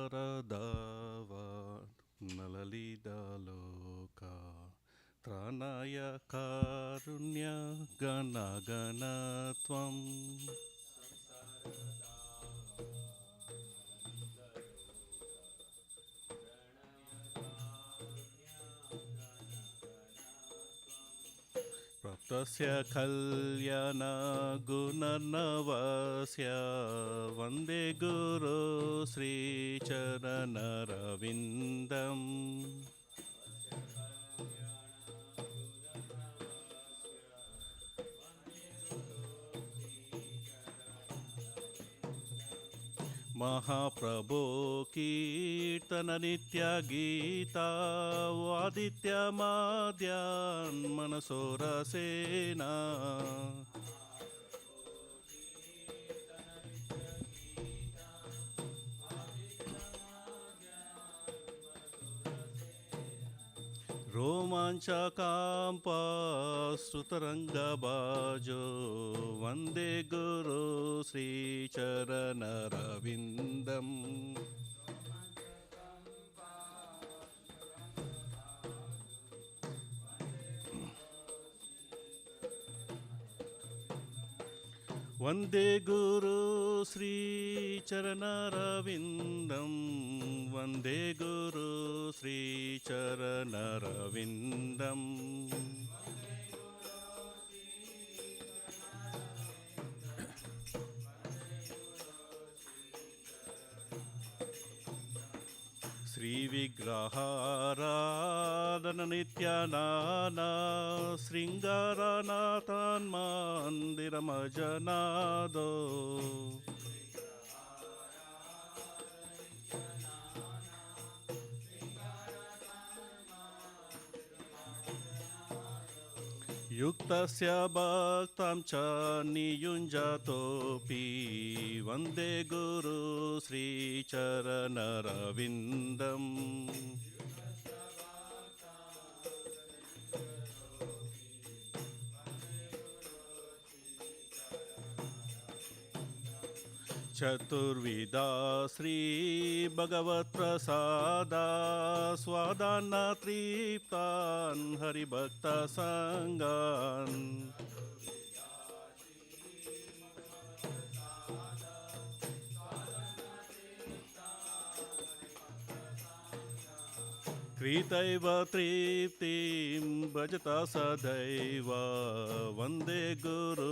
ಸಂಸಾರದಾವ ನಲಲಿದಲೋಕ ತ್ರಾಣಾಯ ಕಾರುಣ್ಯ ಗಣ ಗಣತ್ವಂ ಪ್ರಾಪ್ತಸ್ಯ ಕಲ್ಯಾಣ ಗುಣರ್ನವಸ್ಯ ವಂದೇ ಗುರು ಶ್ರೀಚರಣರವಿಂದಂ महाप्रभो कीर्तन नित्य गीता वादित्य माद्यान् मनसोरसेना रोमाञ्चकाम्पश्रुतरङ्गबाजो वन्दे गुरु श्रीचरणरविन्दम् वन्दे गुरु श्रीचरणरविन्दं वन्दे गुरु श्रीचरणरविन्दम् श्रीविग्रहाराधन नित्यानाना शृङ्गारनाथान् मन्दिरमजनादो युक्तस्य भक्तं च नियुञ्जतोऽपि वन्दे गुरु श्रीचरणरविन्दम् चतुर्विधा श्रीभगवत्प्रसादा स्वादान्न तृप्तान् हरिभक्तसङ्गान् कृतैव तृप्तिं भजता सदैव वन्दे गुरु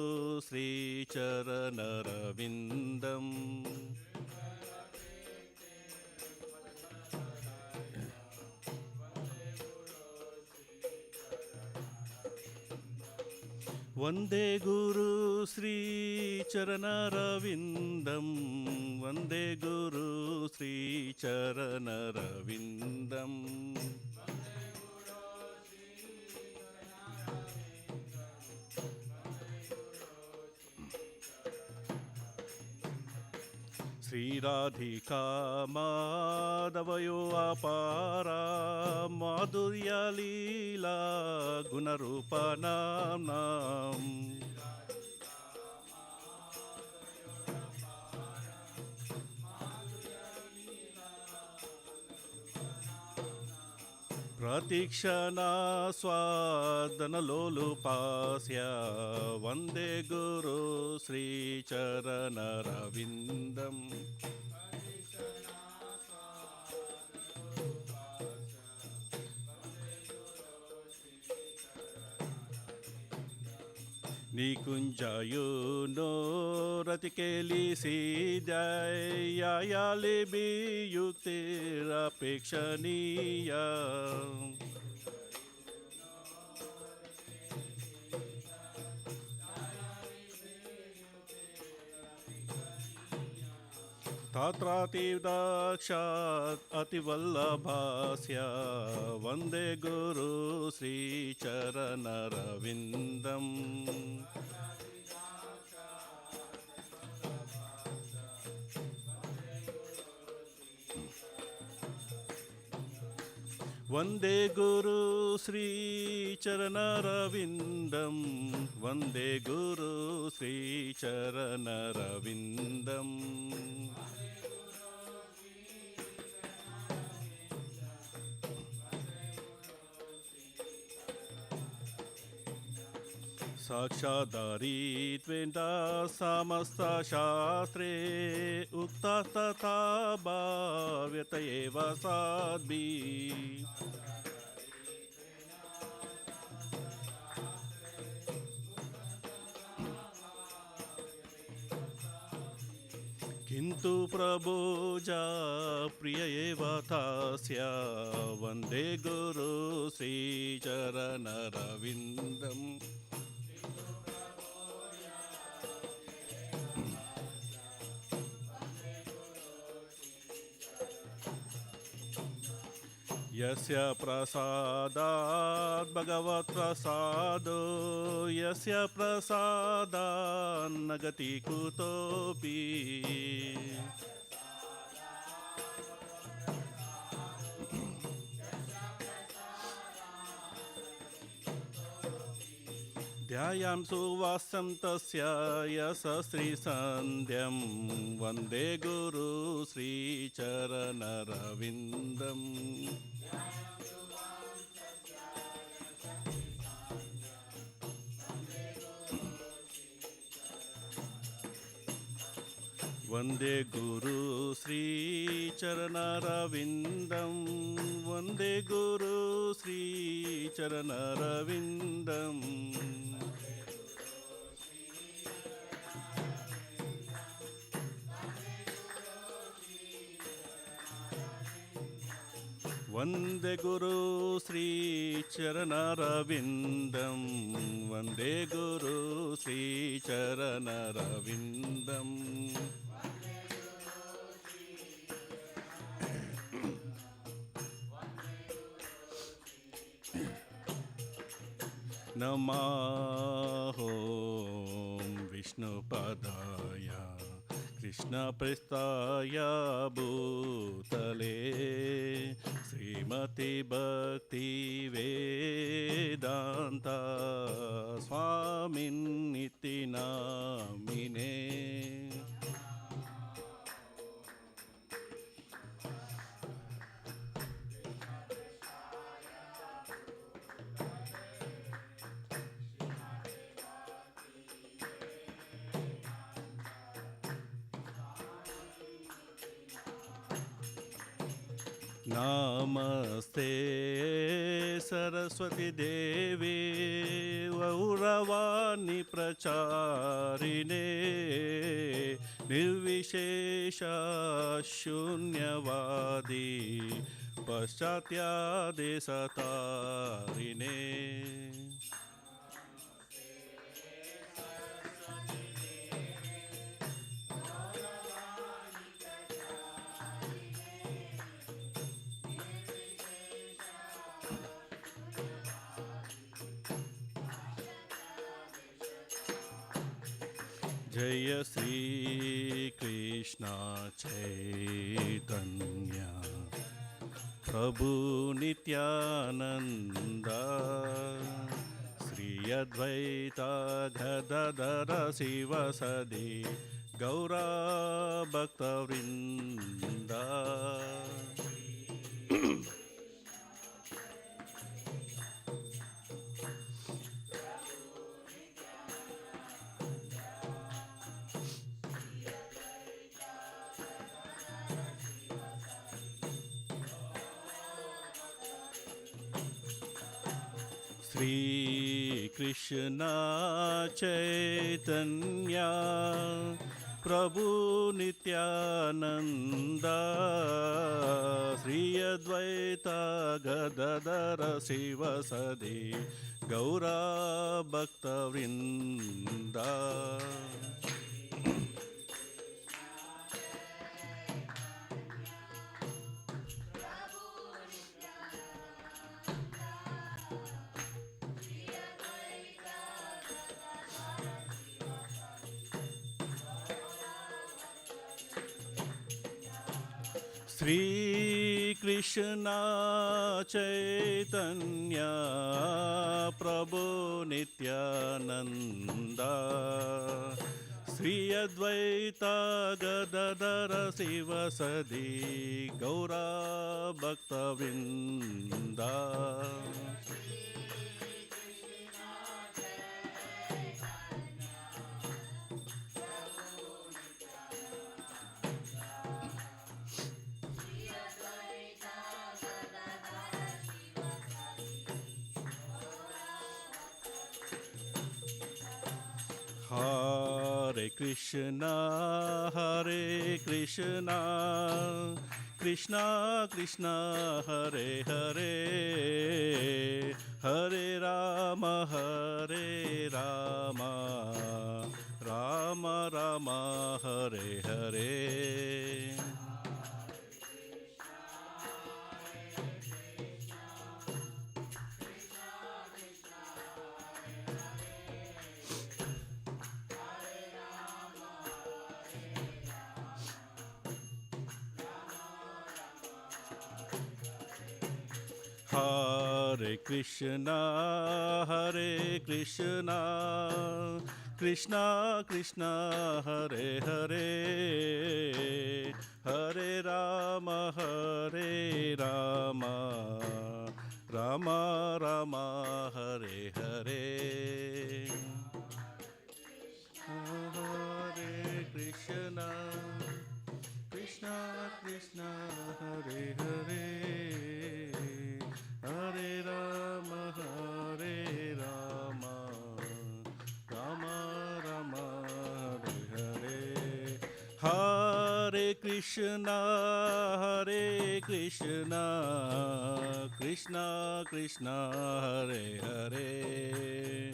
श्रीचरणरविन्दम् वन्दे गुरु श्रीचरणरविन्दं वन्दे गुरु श्रीचरणरविन्दम् श्रीराधिका माधवयो अपारा माधुर्यलीला गुणरूपनाम्नाम् प्रतीक्षणा स्वादनलोलुपास्य वन्दे गुरु श्रीचरणरविन्दम् निकुञ्जयुनो रतिकेलिसिद्धाय यायालिभियुक्तिरपेक्षणीया तत्रातिदक्षात् अतिवल्लभास्य वन्दे गुरु श्रीचरणरविन्दम् वन्दे गुरु श्रीचरणरविन्दं वन्दे गुरु श्रीचरणरविन्दम् साक्षादारित्वेन समस्तशास्त्रे उक्ता तथा भाव्यत एव साद्भिः किन्तु प्रभुजा प्रिय एव तस्य वन्दे गुरु श्रीचरणरविन्दम् यस्य प्रसादात् भगवत्प्रसादो यस्य प्रसादात् न गति कुतोऽपि ध्यायां सुवासं तस्य यशस्श्रीसन्ध्यं वन्दे गुरु श्रीचरणरविन्दम् वन्दे गुरु श्रीचरणरविन्दं वन्दे गुरु श्रीचरणरविन्दम् वन्दे गुरु श्रीचरणरविन्दं वन्दे गुरु श्रीचरणरविन्दम् नमः विष्णुपदाय कृष्णप्रेष्ठाय भूतले श्रीमति भक्तिवेदान्त स्वामिन्निति नामिने नमस्ते सरस्वती देवी गौरवाणी प्रचारिणे निर्विशेष शून्यवादी पाश्चात्यादेशतारिणे जय श्री कृष्ण चैतन्य प्रभु नित्यानंद श्री अद्वैत गदाधर शिवसदि गौरा भक्तवृंद श्री कृष्ण चैतन्य प्रभु Nityanand Shri Advaita Gadadhar शिवसदि Gaura भक्तवृंद Shri Krishna Chaitanya Prabhu Nityananda Sri Advaita Gadadara Sivasadi Gaura Bhakta Vrinda Hare Krishna, Krishna Krishna, Hare Hare, Hare Rama, Rama Rama, Hare Hare. Hare Krishna, Krishna Krishna, Hare Hare, Hare Rama, Rama Rama, Hare Hare. Hare Krishna, Krishna Krishna, Hare Hare, Hare Rama, Rama Rama, Hare Hare. Hare Krishna, Krishna Krishna, Hare Hare,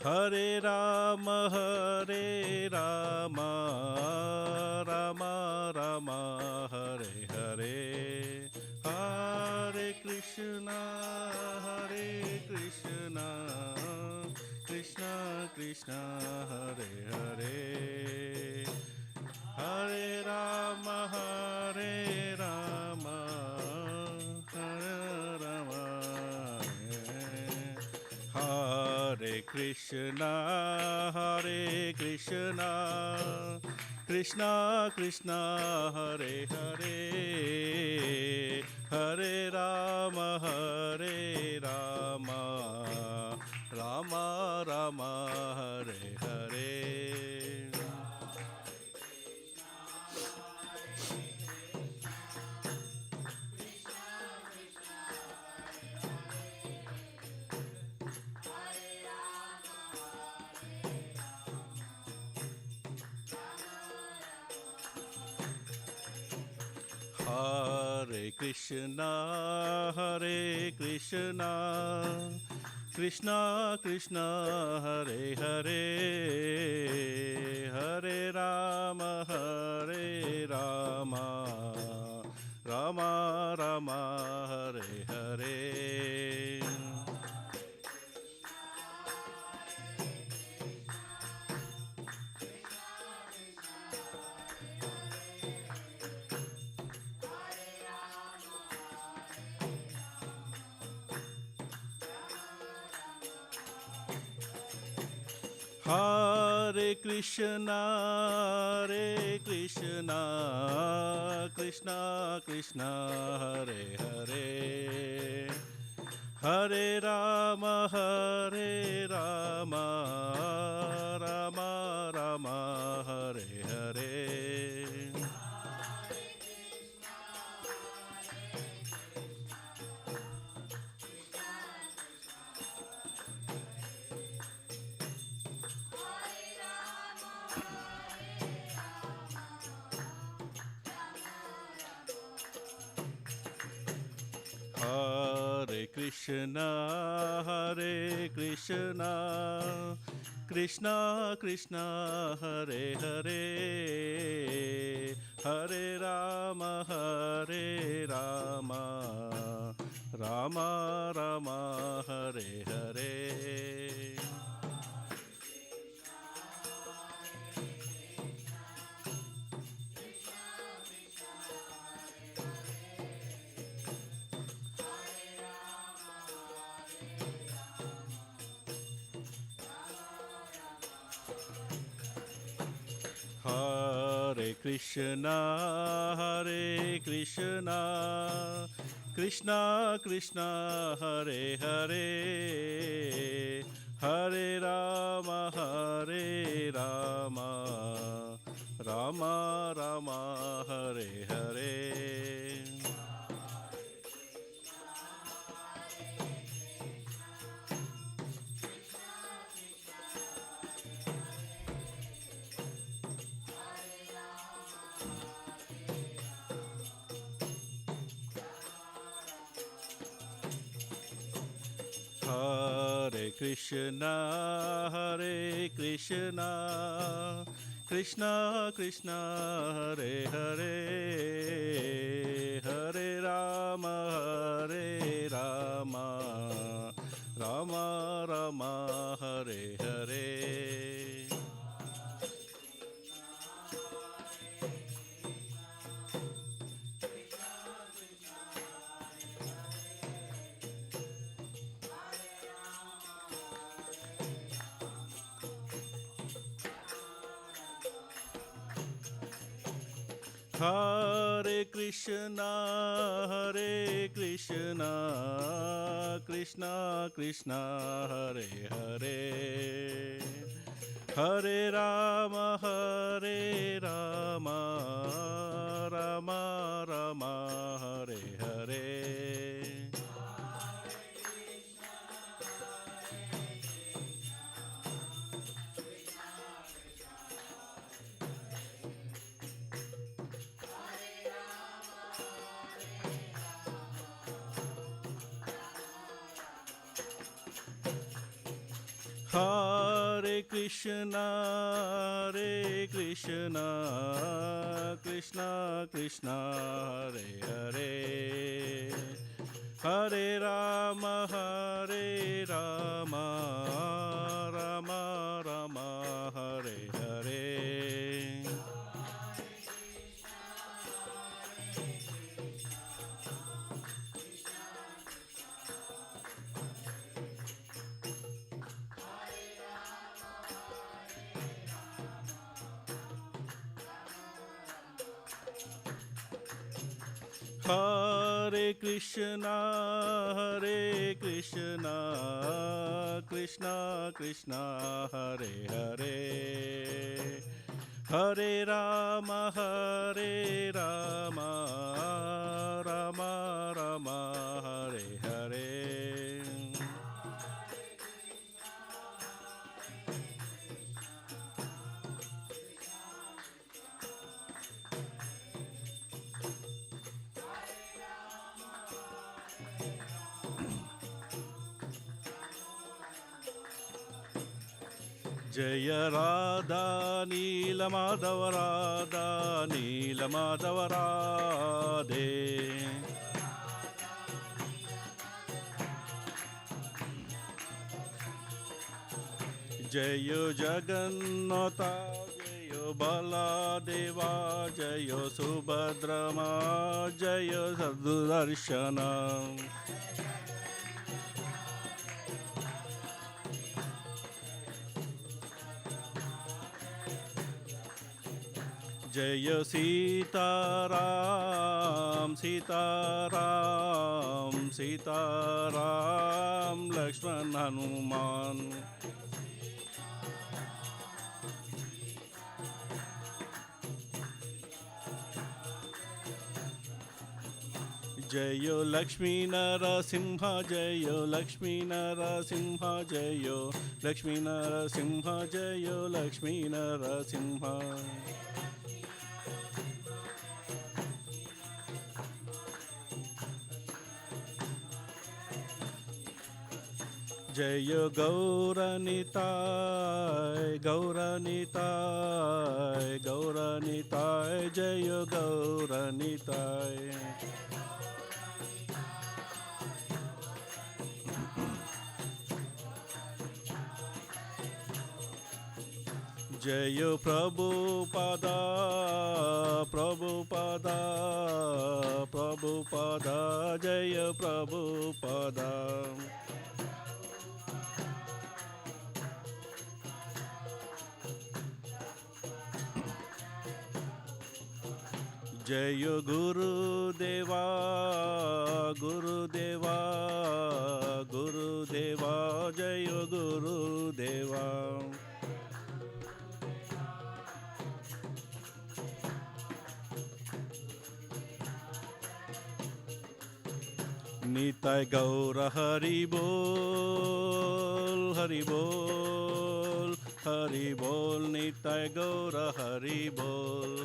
Hare Rama, Rama Rama, Hare Hare. Hare Krishna, Krishna Krishna, Hare Hare, Hare Rama, Rama Hare Krishna, Krishna Krishna, Hare Hare, Hare Rama, Rama Rama, Hare Hare. Hare Krishna, Krishna Krishna, Hare Hare, Hare Rama, Rama Rama, Hare Hare. Hare Krishna, Krishna Krishna, Hare Hare, Hare Rama, Rama Rama, Hare Hare. Hare Krishna, Krishna Krishna, Hare Hare, Hare Rama, Rama Rama, Hare Hare. Hare Krishna, Krishna Krishna, Hare Hare, Hare Rama, Rama Rama, Hare Hare. Hare Krishna, Krishna Krishna, Hare Hare, Hare Rama, Rama Rama, Hare Hare. Hare Krishna, Krishna Krishna, Hare Hare, Hare Rama, Rama Rama, Hare Hare. Hare Krishna, Krishna Krishna, Hare Hare, Hare Rama, Rama Rama, Hare Hare. Hare Krishna, Krishna Krishna, Hare Hare, Hare Rama, Rama Rama, Hare Hare. Jaya Radha Nila Madhava Radha Nila Madhava Radhe, Jayo Jagannatha Jayo Baladeva Jayo Subhadrama Jayo Sadhudarshana, Jaya Sitaram, Sitaram, Sitaram, Lakshman Hanuman. Jayo Lakshmi Narasimha, Jayo Lakshmi Narasimha, Jayo Lakshmi Narasimha, Jayo Lakshmi Narasimha. Jayo Gauranitai, Gauranitai, Gauranitai, Jayo Gauranitai. Jayo Prabhupada, Prabhupada, Prabhupada, Jayo Prabhupada. जय गुरुदेवा गुरुदेवा गुरुदेवा जय गुरुदेवा निताय गौर हरि बोल हरि बोल हरि बोल निताय गौर हरि बोल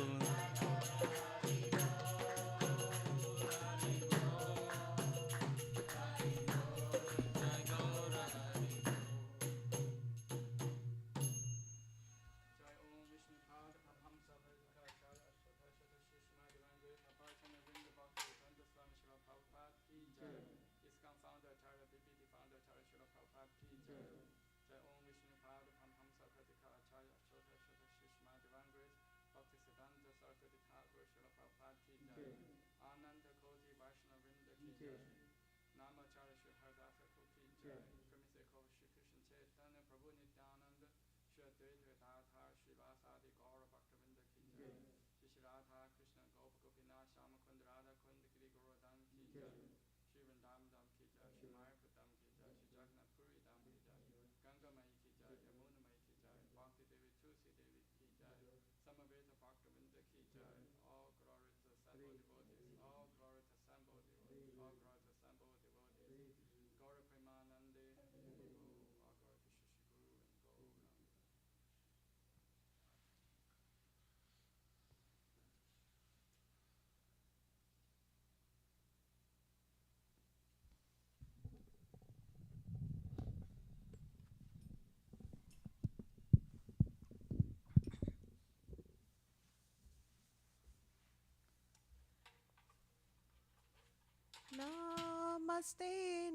Namaste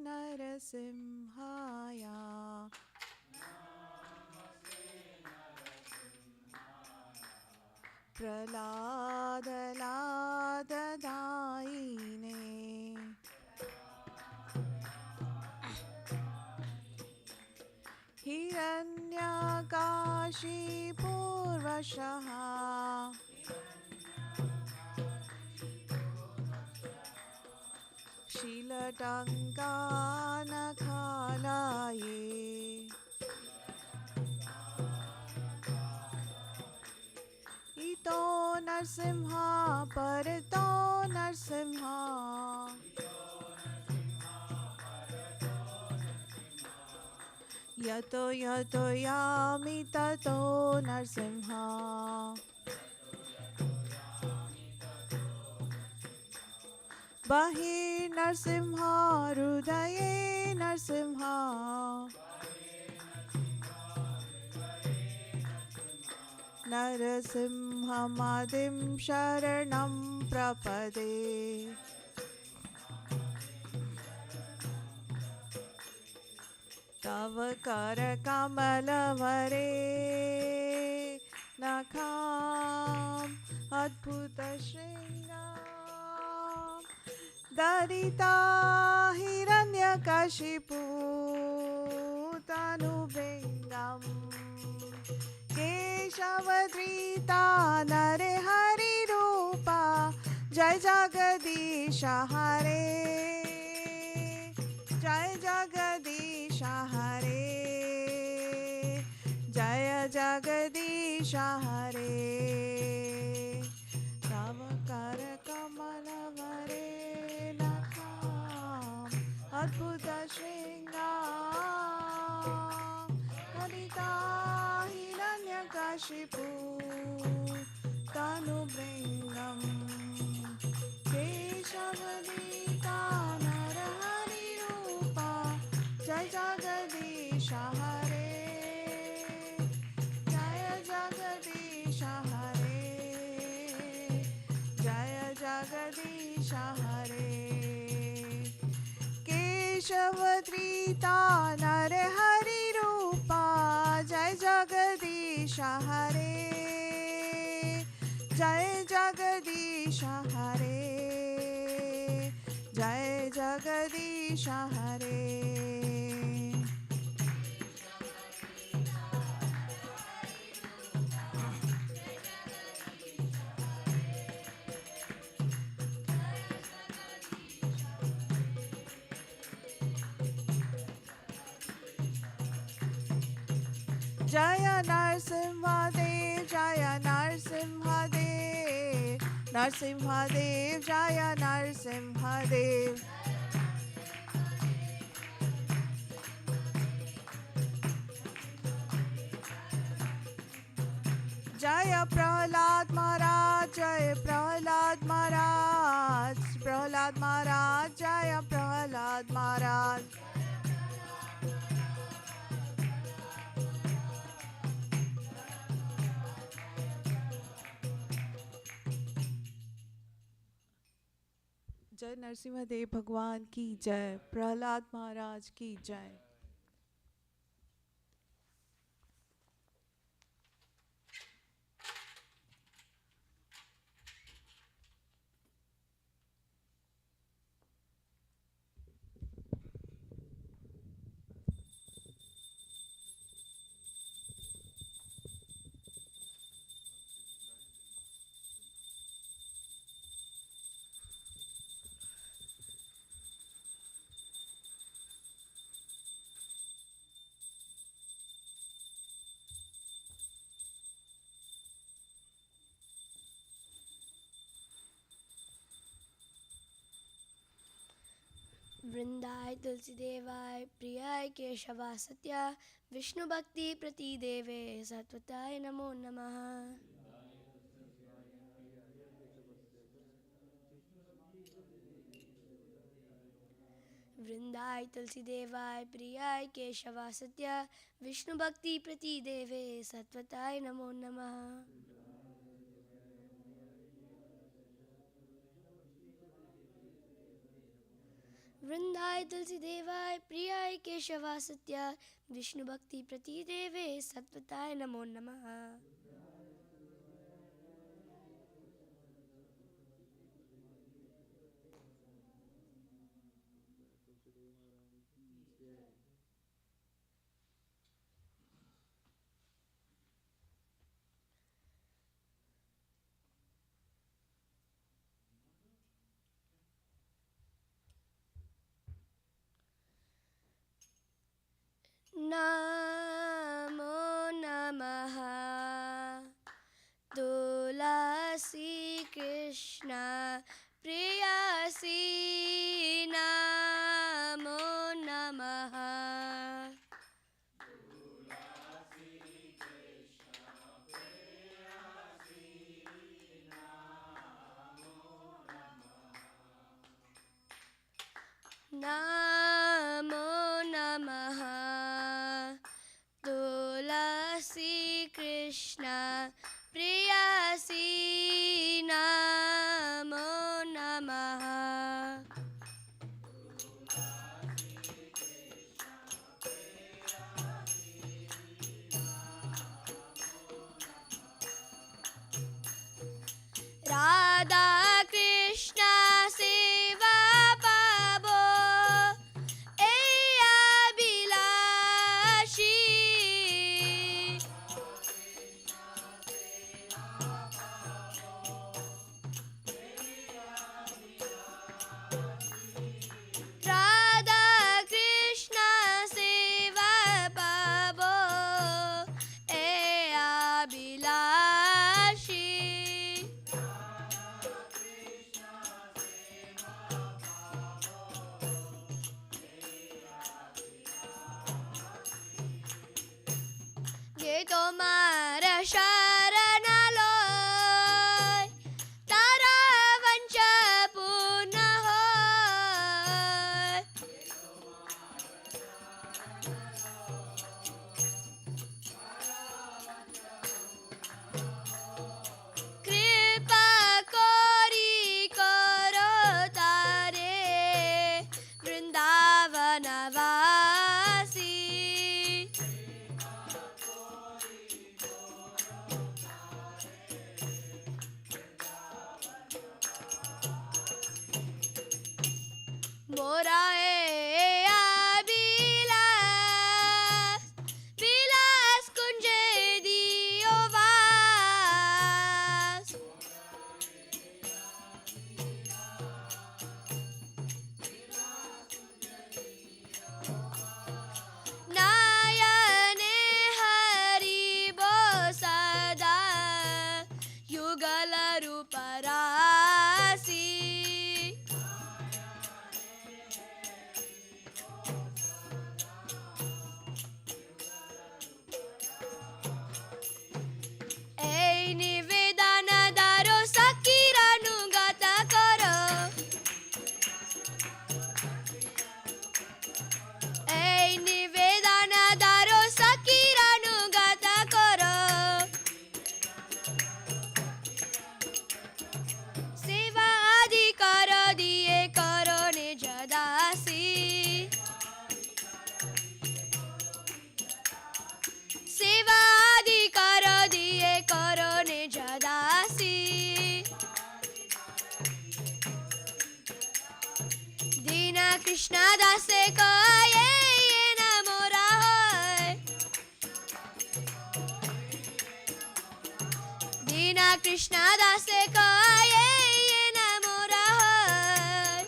Narasimhaya Praladadaine Hiranyakashipurvashaha Shilatankanakalaye Ito Narsimha Parato Narsimha Yato Yato Yami Tato Narsimha Bahir Narsimha Hrudaye Narsimha Narasimhamadim Sharanam Prapade Tava Kara Kamalavare Nakham Adbhuta Shringam Darita Hiranyakashipu Tanubringam Keshavadrita Nare Hari Rupa Jai Jagadisha Hare Jai Jagadisha Hare Jaya Jagadisha Hare Tavakara Kamalavare Nakham Adbhuta Shringam Harita Hiranyakashipu Tanubringam Keshavadita Narahari Rupa Jai Jagadisha Hare Jaya Jagadisha Hare Jaya Jagadisha Hare Keshavadrita Narahari Rupa Jai Jagadisha Hare Jai Jagadisha Hare Jai Jagadisha Hare जय नरसिंहदेव जय नरसिंहदेव नरसिंहदेव जय नरसिंहदेव जय प्रहलाद महाराज जय प्रहलाद महाराज प्रहलाद महाराज जय प्रहलाद महाराज जय नरसिंहदेव भगवान की जय प्रहलाद महाराज की जय। वृंदाय तुलसी देवाय प्रियाय केशवा सत्या विष्णु भक्ति प्रति देवे सत्वताय नमो नमः। वृंदाय तुलसी देवाय प्रियाय केशवा सत्या विष्णु भक्ति प्रति देवे सत्वताय नमो नमः। वृंदाय तुलसी देवाय प्रियाय केशवा सत्या विष्णु भक्ति प्रति देवे सत्वताय नमो नमः। नमो नमः तुलसी कृष्ण प्रेयसी नमो नमः। नमो नमः तुलसी कृष्ण प्रेयसी नमो नमः। राधा कृष्ण सेवा पाबो তোমার শরণ লয় তারা বঞ্চ পূর্ণ হয়। কৃপা করি করো তারে বৃন্দাবনবাসী। मोरा अभिलाष विलास कुंज दियो वास। नयने हरि कृष्ण दासे को ये न मोरा होय दीना कृष्ण दासे को ये न मोरा होय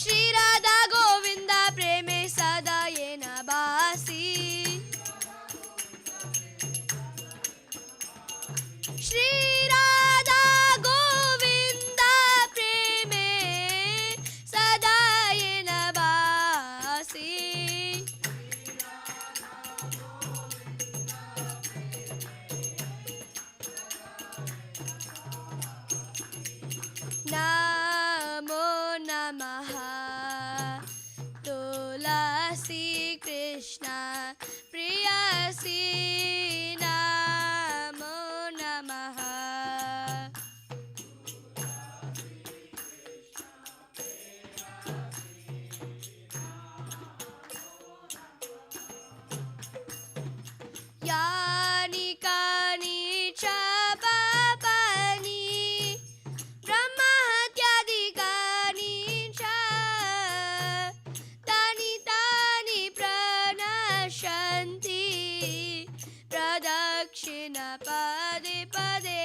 श्री राधा गोविंद प्रेमे सदा ये न बासी श्री राधा गोविंद प्रेमे सदा ये न बासी नमो नमः तुलसी कृष्ण प्रियसी नमो नमः यानि कानि च पापानि ब्रह्महत्यादिकानि च तानि तानि प्रणश्यन्ति प्रदक्षिण पदे पदे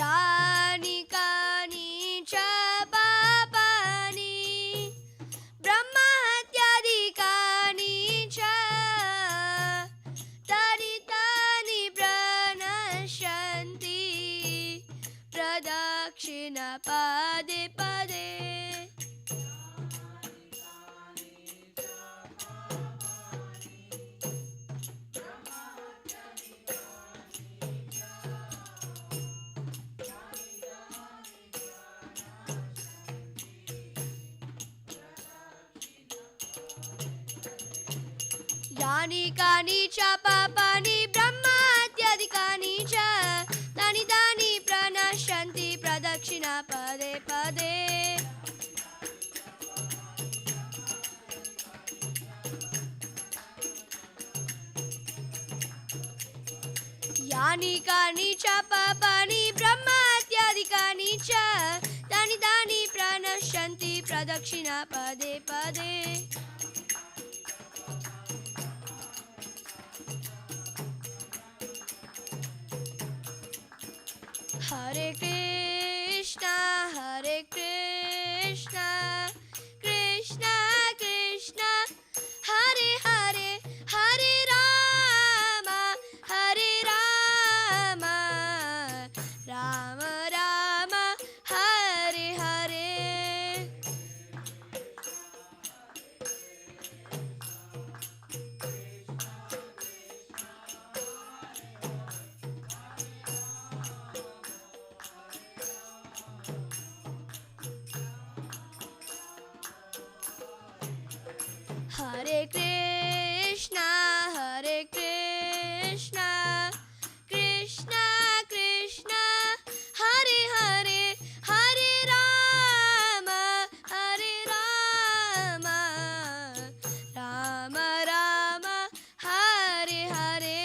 यानि कानि च पापानि ब्रह्महत्यादिकानि च तानि तानि प्रणश्यन्ति प्रदक्षिण पदे पदे यानि कानि च पापानि ब्रह्महत्यादिकानि च तानि तानि प्रणश्यन्ति प्रदक्षिण पदे पदे यानि कानि च पापानि ब्रह्महत्यादिकानि च तानि तानि प्रणश्यन्ति प्रदक्षिण पदे पदे हरे Krishna Krishna Krishna Hare Hare Hare Ram Ram Ram Hare Hare Hare Krishna Krishna Krishna Hare Hare Hare Ram Ram Ram Hare Hare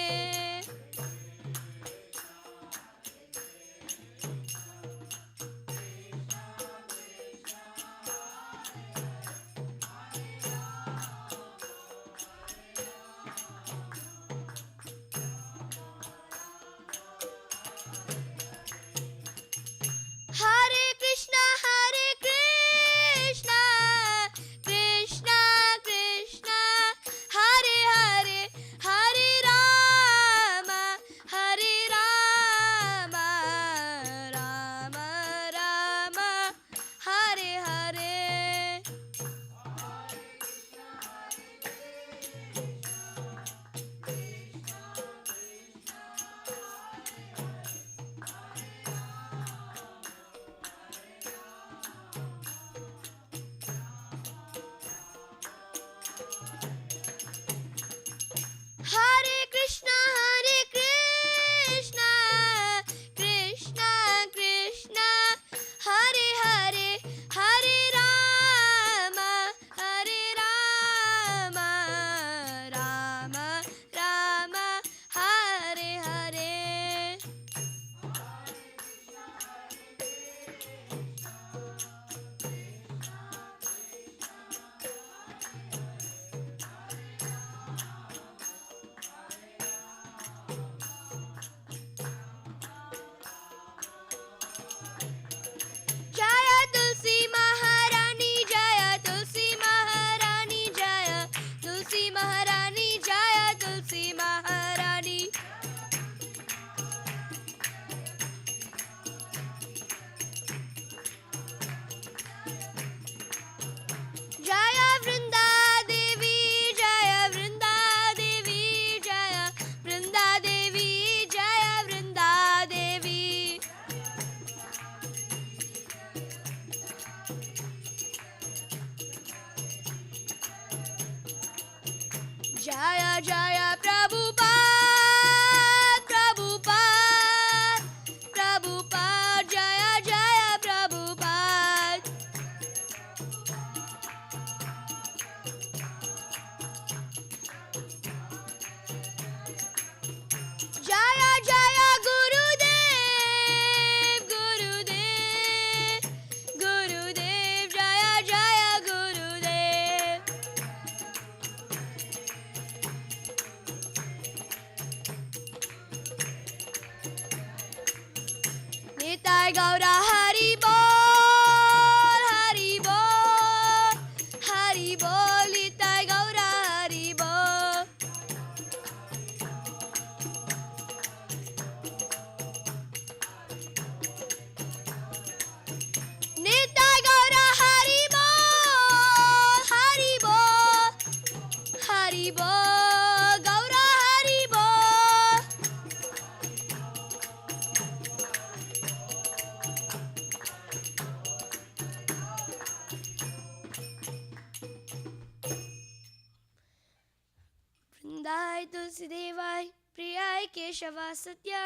Jaya Prabhupada, Prabhupada, Prabhupada, Jaya Jaya Prabhupada. Jaya Jaya Gurudev, Gurudev, Gurudev, Jaya Jaya Gurudev. Nitai Gaura Hari Bol, Hari Bol, Hari Bol, Nitai Gaura Hari Bol. Nitai Gaura Hari Bol, Hari Bol, Hari Bol, Gaura Hari Bol. वृंदाय तुलसी देवाय प्रियाय केशवा सत्या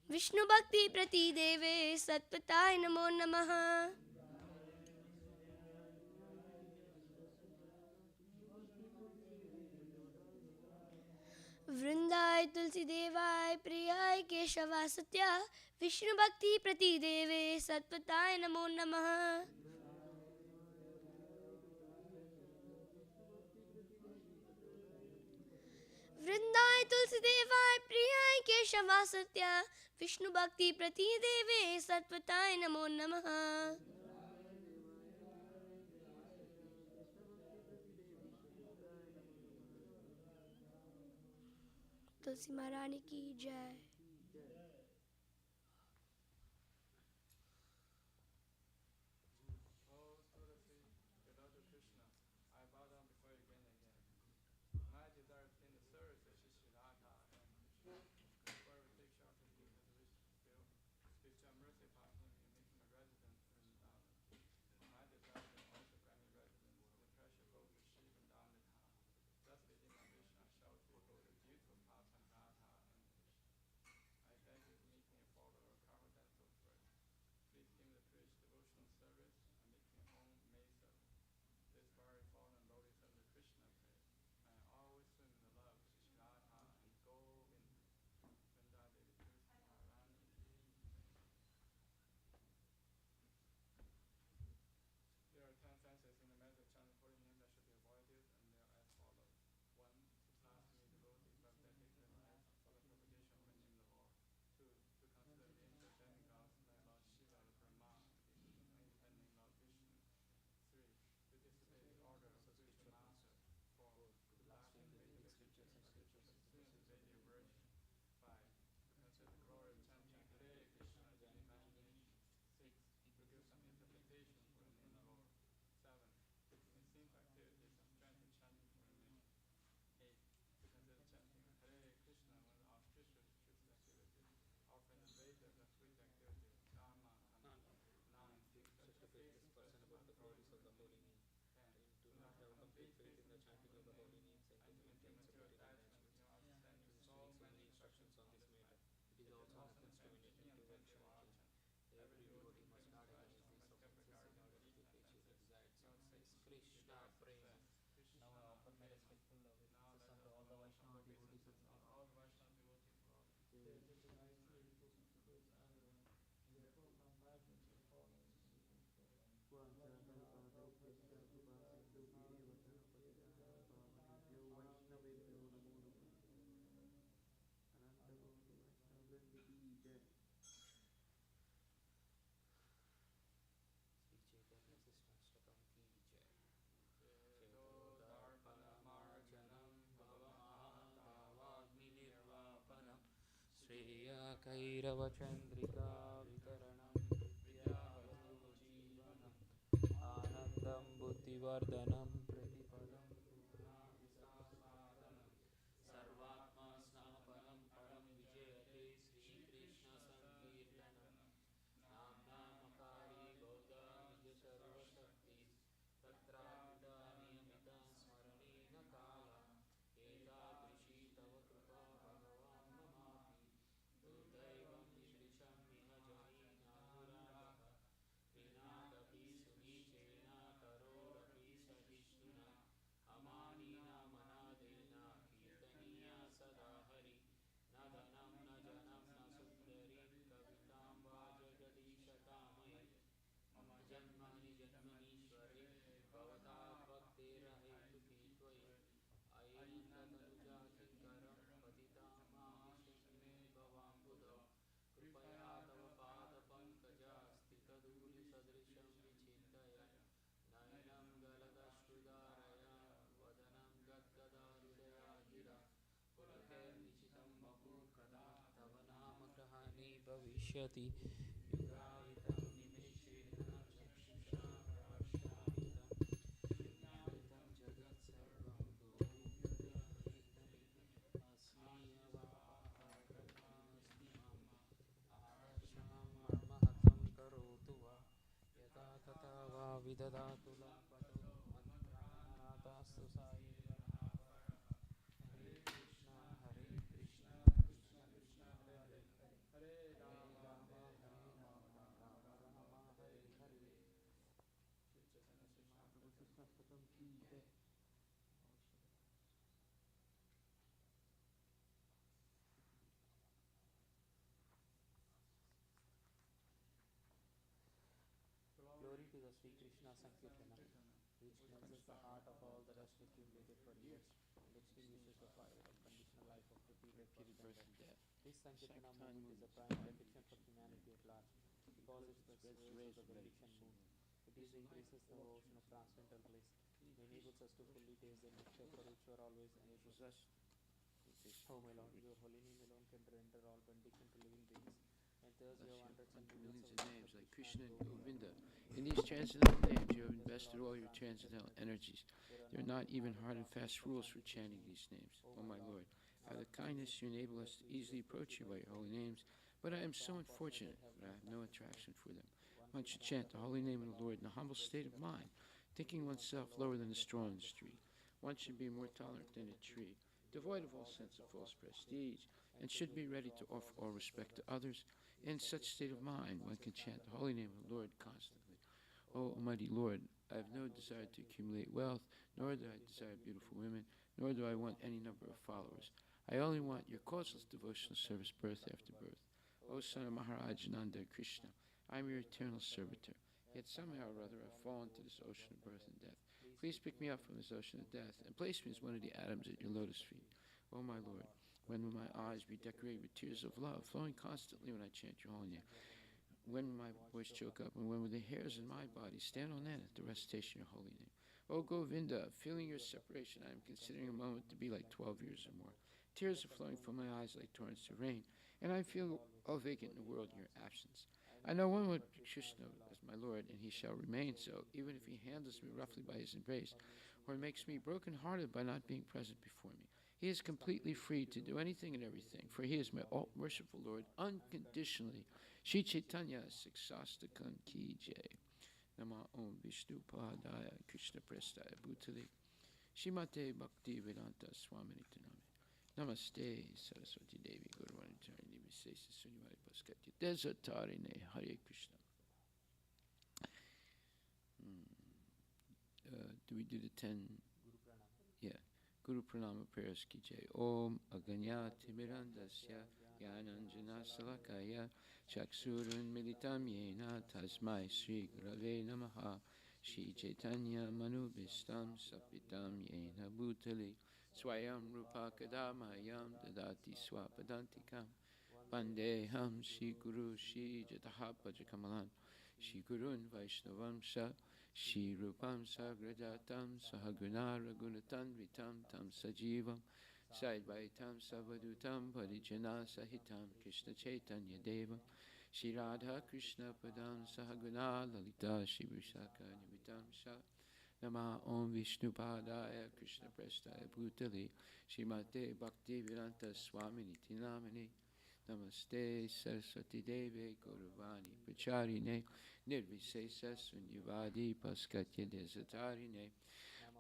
विष्णु भक्ति प्रति देवे सत्वताय नमो नमः. वृंदाय तुलसी देवाय प्रियाय केशवा सत्या विष्णु भक्ति प्रति देवे सत्वताय नमो नमः. वृंदाय तुलसी देवाय प्रियाय केशवा सत्या विष्णु भक्ति प्रति देवे सत्वताय नमो नमः. तुलसी महारानी की जय. कैरवचन्द्रिका वितरणं विद्यावधूजीवनम् आनन्दं बुद्धिवर्धनं प्रतिपदं पूर्णाभिसासादनं सर्वात्मस्नापनं परं विजयते श्रीकृष्णसङ्कीर्तनं नाम्नामकारी बहुधा निजसर्वशक्ति तत्रापिता नियमिता स्मरणेन काला एतादृशी भविष्यति युगायितं निमेषेण चक्षुषा प्रकाशायितं विज्ञापितं जगत्सर्वं गोविन्दनायकमिति अस्मि आर्षामर्महतं करोतु वा यथा तथा वा विदधातु लम्पटो मन्त्राणादास्तु सायेन हरे कृष्ण कृष्ण कृष्ण हरे हरे राम राम राम हरे हरे प्रभु कृष्ण खत्म की है Glory to the Sri Krishna Sankirtana, which cleanses the heart of all the dust accumulated for years and extinguishes the fire of conditional life of repeated birth and death. This Sankirtana movement is a prime benediction for humanity at large, because it spreads rays of the benediction moon. It increases the ocean of transcendental bliss, and enables us to fully taste the nectar for which you are always enabled. Oh my Lord, your holy name alone can render all benediction to living beings. And thus you have hundreds and millions of Names like Krishna and Govinda. In these transcendental names, you have invested all your transcendental energies. There are not even hard and fast rules for chanting these names. Oh my Lord, out of the kindness you enable us to easily approach you by your holy names, but I am so unfortunate that I have no attraction for them. One should chant the holy name of the Lord in a humble state of mind, thinking oneself lower than the straw in the street. One should be more tolerant than a tree, devoid of all sense of false prestige, and should be ready to offer all respect to others. In such state of mind, one can chant the holy name of the Lord constantly. O Almighty Lord, I have no desire to accumulate wealth, nor do I desire beautiful women, nor do I want any number of followers. I only want your causeless devotional service birth after birth. O son of Maharaj Nanda Krishna, I am your eternal servitor. Yet somehow or other I fall into this ocean of birth and death. Please pick me up from this ocean of death and place me as one of the atoms at your lotus feet. O my Lord, when will my eyes be decorated with tears of love, flowing constantly when I chant your holy name? When will my voice choke up, and when will the hairs in my body stand on end at the recitation of your holy name? O Govinda, feeling your separation, I am considering a moment to be like 12 years or more. Tears are flowing from my eyes like torrents of rain, and I feel all vacant in the world in your absence. I know one would be Krishna as my Lord, and he shall remain so, even if he handles me roughly by his embrace, or makes me broken-hearted by not being present before me. He is completely free to do anything and everything, for he is my all-merciful Lord, unconditionally. Shri Chaitanya Siksastakam Ki Jai. Nama Om Vishnu Padaya Krishna Prestaya Bhutale Shrimate Bhakti Vedanta Swamini Taname. Namaste Saraswati Devi Guruvani Charini Visesa Sunivai Paskati Desatarine Hare Krishna. Do we do the 10? Yeah. Guru Pranama prayers ki jai. Om Aganyati Mirandasya Gyananjana Salakaya Chaksurun Militam Yena Tasmai Sri Gurave Namaha Shri Chaitanya Manubhistam Sapitam Yena Bhutali Swayam Rupa Kadamayam Dadati Swapadantikam Vandeham Shri Guru Shri Jataha Pajakamalan Shri Gurun Vaishnavam Sha Shri Rupam Sagrajatam Sahaguna Ragunatan Vitam Tam Sajivam Saidvaitam Savadutam Parijana Sahitam Krishna Chaitanya Devam Shri Radha Krishna Padam Sahaguna Lalita Shri Vishaka Nivitam Sha Nama Om Vishnu Padaya Krishna Prestaya Bhutali Shrimate Bhakti Vedanta Swamini Tinamani Namaste Saraswati Deve Guruvani Pracharine Nirvisesa Sunyavadi Paskatya Desatarine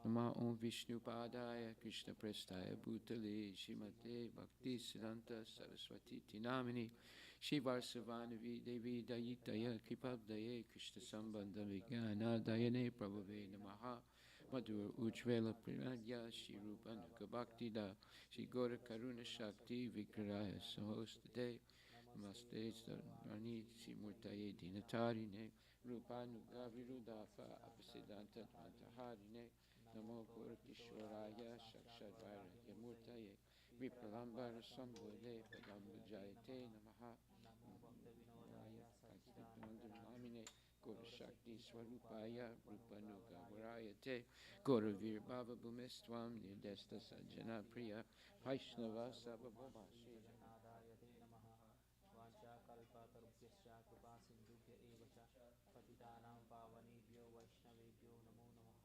Nama Om Vishnu Padaya Krishna Prestaya Bhutale Shrimate Bhakti Siddhanta Saraswati Tinamini Shivarsavanavi Devi Dayitaya Kripabdaye Krishna Sambandha Vijnana Dayane Prabhave Namaha Madhur Ujvela Priradya Shri Rupanuka Bhakti Da Shri Gora Karuna Shakti Vikraya Sahostate Namaste Rani Simurtaye Dinatarine Rupanuga Virudafa Apasiddhanta Dvantaharine Namo Gora Kishoraya Shakshadvairagya Murtaye Vipralambara Sambhode Padambujayate Namaha Namine Gora Shakti Swarupaya Rupanuga Varayate Gora Vir Bhava Bhumistvam Nirdesta Sajjana Priya Vaishnava Sabhabhava Shri कल्पतरुभ्यश्च कृपा सिन्धुभ्य एव च पतितानां पावनेभ्यो वैष्णवेभ्यो नमो नमः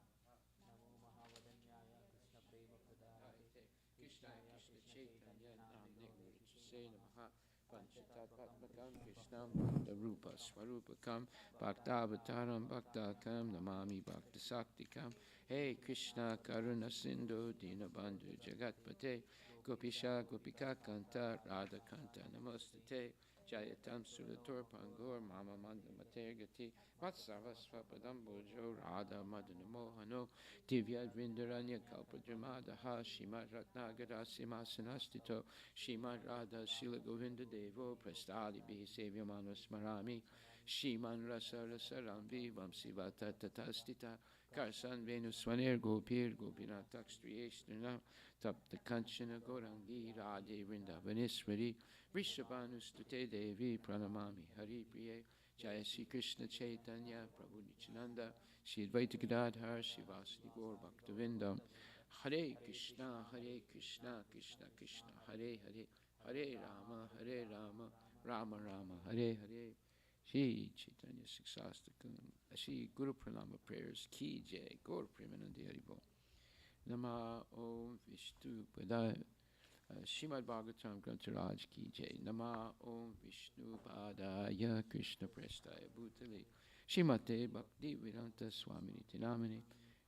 नमो महावदन्याय कृष्णप्रेमप्रदायते कृष्णाय कृष्णचैतन्यनाम्ने Say Namaha Panchatattmakam कृष्णं Krishnam Bhakta Rupa Swarupakam Bhaktavataram Bhaktakam Namami Bhakta Saktikam. Hey Krishna Karuna Sindhu Dinabandhu Jagatpate Gopisha Gopika Kanta Radha Kanta Namostate Jayatam Sulator Pangor Mama Manda Matergati Vatsava Svapadam Bojo Radha Madana Mohano Divya Vrindaranya Kalpadramadaha Shima Ratnagara Simhasanastito Shrimad Radha Sila Govinda Devo Prastadi Bihi Sevyamano Smarami Shriman Rasa Rasa Ramvi Vamsivata Tatastita Karsan Venu Swaner Gopir Gopinatak Striyeshnana Tapta Kanchana Gorangi Radhe Vrindavanishwari Vrishabhanu Stute Devi Pranamami Hari Priye Jaya Sri Krishna Chaitanya Prabhu Nityananda Shri Advaita Gadadhar Shivasadi Gaur Bhaktivinoda Hare Krishna, Krishna Krishna, Hare Hare, Hare Rama, Rama Rama, Hare Hare. Shri Chaitanya Siksastakam, Shri Guru Pranama prayers, Ki Jai, Gaur Premanandi Haribo. Nama Om Vishnu Padaya, Shrimad Bhagavatam Grantaraj Ki Jai. Nama Om Vishnu Padaya, Krishna Prestaya Bhutale, Shrimate Bhakti Vedanta Swamini Tinamini.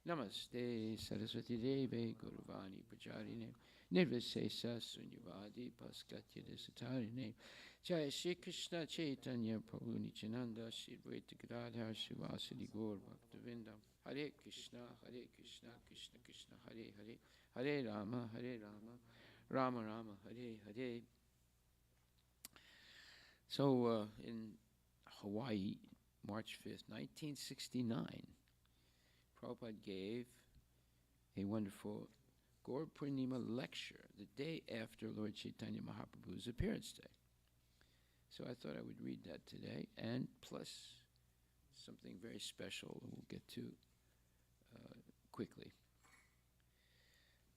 Namaste Saraswati Deve Guruvani Pracharine Nirvisesa Sunyavadi Paskatya Desatarine Jaya Shri Krishna Chaitanya Prabhu Nityananda Shri Advaita Gadadhar Srivasadi Gaur Bhaktivinoda Hare Krishna Krishna Krishna Hare Hare Hare Rama Rama Rama Hare Hare. So in Hawaii, March 5th, 1969, Prabhupada gave a wonderful Gaur Purnima lecture the day after Lord Chaitanya Mahaprabhu's appearance day. So I thought I would read that today, and plus something very special we'll get to quickly.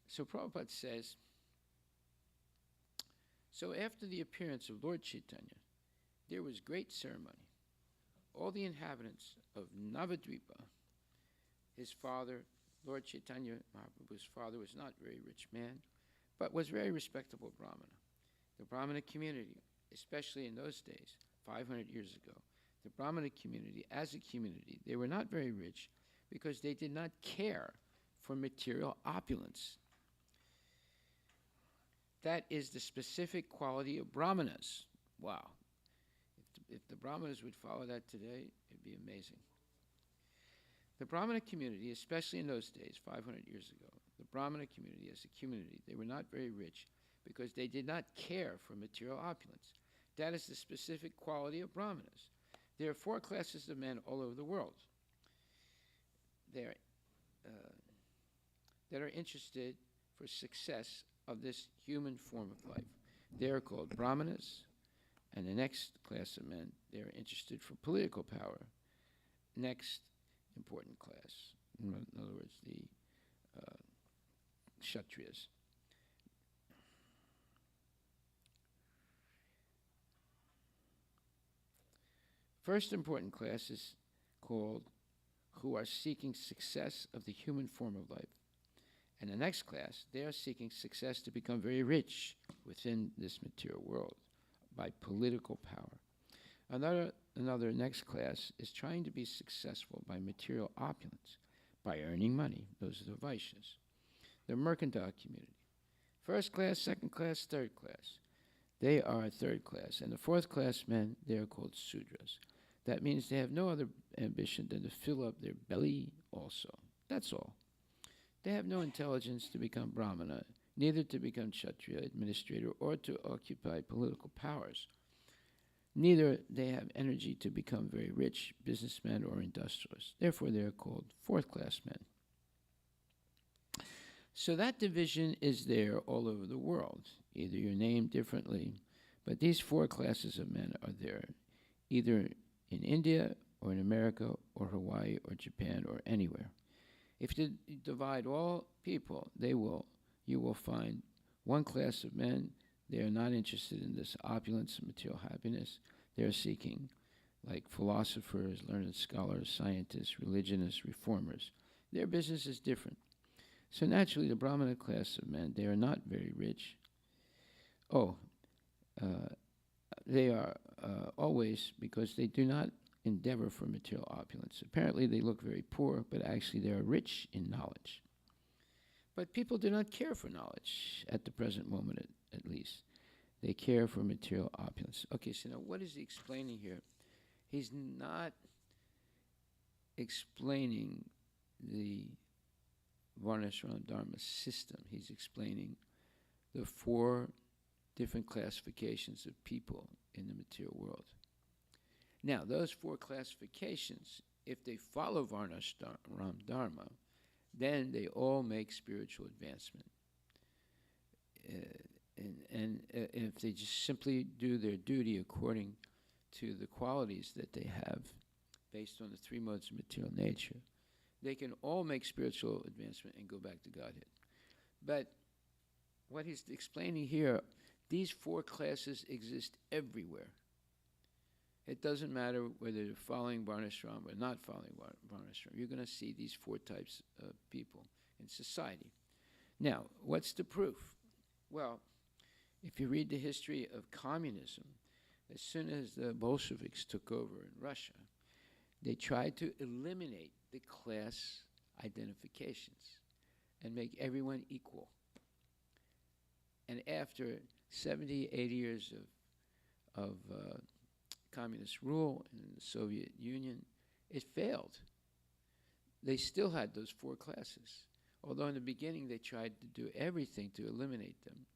So Prabhupada says, so after the appearance of Lord Chaitanya, there was great ceremony. All the inhabitants of Navadvipa, his father, Lord Chaitanya Mahaprabhu's father, was not a very rich man, but was a very respectable Brahmana. The Brahmana community, especially in those days, 500 years ago, the Brahmana community, as a community, they were not very rich because they did not care for material opulence. That is the specific quality of Brahmanas. Wow. If the Brahmanas would follow that today, it'd be amazing. The Brahmana community, especially in those days, 500 years ago, the Brahmana community as a community, they were not very rich because they did not care for material opulence. That is the specific quality of Brahmanas. There are 4 classes of men all over the world that are interested for success of this human form of life. They are called Brahmanas, and the next class of men, they are interested for political power. Next important class, in other words, the Kshatriyas. First important class is called who are seeking success of the human form of life. And the next class, they are seeking success to become very rich within this material world by political power. Another next class is trying to be successful by material opulence, by earning money. Those are the Vaishyas. The mercantile community. First class, second class, third class. They are third class. And the fourth class men, they are called Sudras. That means they have no other ambition than to fill up their belly also. That's all. They have no intelligence to become Brahmana, neither to become Kshatriya administrator or to occupy political powers. Neither they have energy to become very rich businessmen or industrialists. Therefore, they are called fourth-class men. So that division is there all over the world. Either you're named differently, but these 4 classes of men are there, either in India or in America or Hawaii or Japan or anywhere. If you divide all people, you will find one class of men. They are not interested in this opulence and material happiness. they're seeking, like philosophers, learned scholars, scientists, religionists, reformers. Their business is different. So naturally, the Brahmana class of men, they are not very rich. Oh, they are always, because they do not endeavor for material opulence. Apparently, they look very poor, but actually they are rich in knowledge. But people do not care for knowledge at the present moment, at least. They care for material opulence. Okay, so now what is he explaining here? He's not explaining the Varnashram Dharma system. He's explaining the 4 different classifications of people in the material world. Now, those 4 classifications, if they follow Varnashram Dharma, then they all make spiritual advancement. And if they just simply do their duty according to the qualities that they have based on the 3 modes of material nature, they can all make spiritual advancement and go back to Godhead. But what he's explaining here, these 4 classes exist everywhere. It doesn't matter whether you're following Varnashram or not following Varnashram. You're going to see these 4 types of people in society. Now, what's the proof? Well, if you read the history of communism, as soon as the Bolsheviks took over in Russia, they tried to eliminate the class identifications and make everyone equal. And after 70, 80 years of communist rule in the Soviet Union, it failed. They still had those 4 classes, although in the beginning they tried to do everything to eliminate them.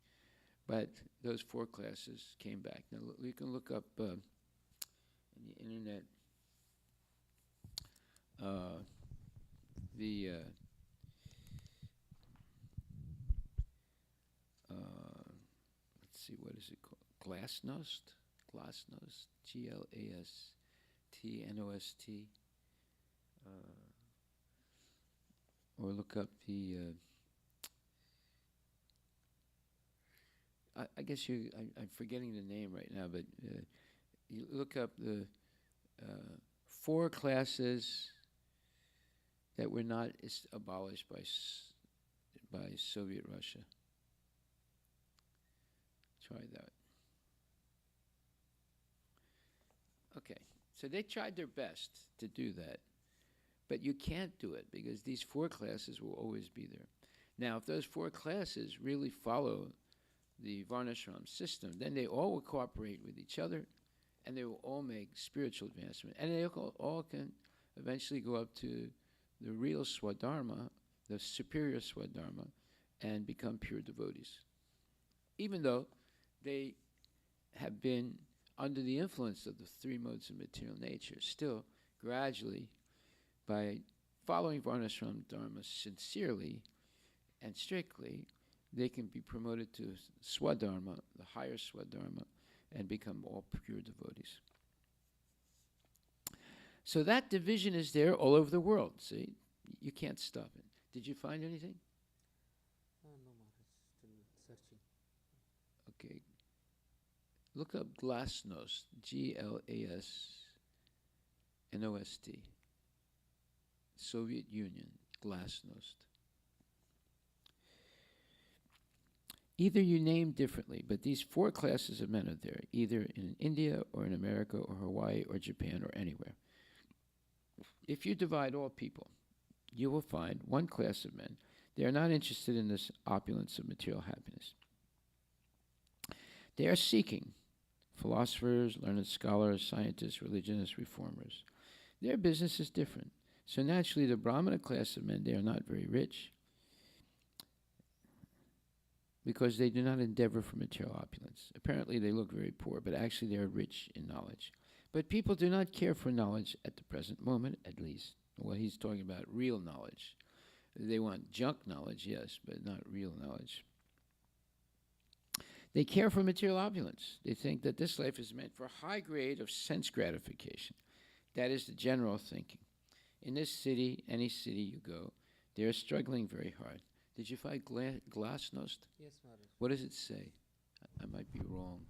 But those 4 classes came back. Now, you can look up in the internet let's see, what is it called? Glasnost? Glasnost, Glastnost, or look up the, I guess I'm forgetting the name right now, but you look up the 4 classes that were not abolished by Soviet Russia. Try that. Okay, so they tried their best to do that, but you can't do it because these 4 classes will always be there. Now, if those 4 classes really follow the Varnashram system, then they all will cooperate with each other, and they will all make spiritual advancement, and they all can eventually go up to the real Swadharma, the superior Swadharma, and become pure devotees, even though they have been under the influence of the 3 modes of material nature. Still, gradually, by following Varnashram Dharma sincerely and strictly, they can be promoted to Swadharma, the higher Swadharma, and become all pure devotees. So that division is there all over the world, see? You can't stop it. Did you find anything? No, Maharaj, still searching. Okay. Look up Glasnost, Glasnost, Soviet Union, Glasnost. Either you name differently, but these 4 classes of men are there, either in India or in America or Hawaii or Japan or anywhere. If you divide all people, you will find 1 class of men. They are not interested in this opulence of material happiness. They are seeking philosophers, learned scholars, scientists, religionists, reformers. Their business is different. So naturally, the Brahmana class of men, they are not very rich because they do not endeavor for material opulence. Apparently, they look very poor, but actually they are rich in knowledge. But people do not care for knowledge at the present moment, at least. What he's talking about, real knowledge. They want junk knowledge, yes, but not real knowledge. They care for material opulence. They think that this life is meant for a high grade of sense gratification. That is the general thinking. In this city, any city you go, they are struggling very hard. Did you find Glasnost? Yes, Maharaj. What does it say? I might be wrong.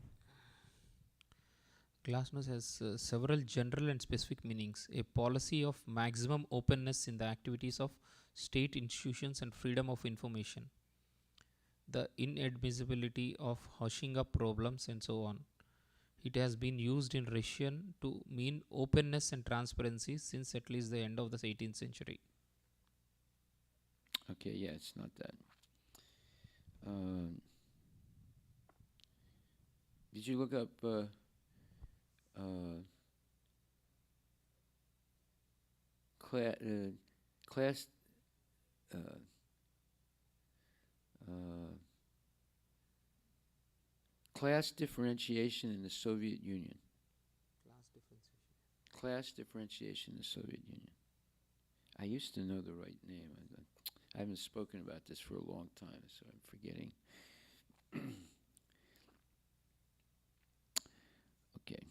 Glasnost has several general and specific meanings. A policy of maximum openness in the activities of state institutions and freedom of information. The inadmissibility of hushing up problems and so on. It has been used in Russian to mean openness and transparency since at least the end of the 18th century. Okay, yeah, it's not that. Did you look up class class differentiation in the Soviet Union? Class differentiation in the Soviet Union. I used to know the right name. I haven't spoken about this for a long time, so I'm forgetting. Okay.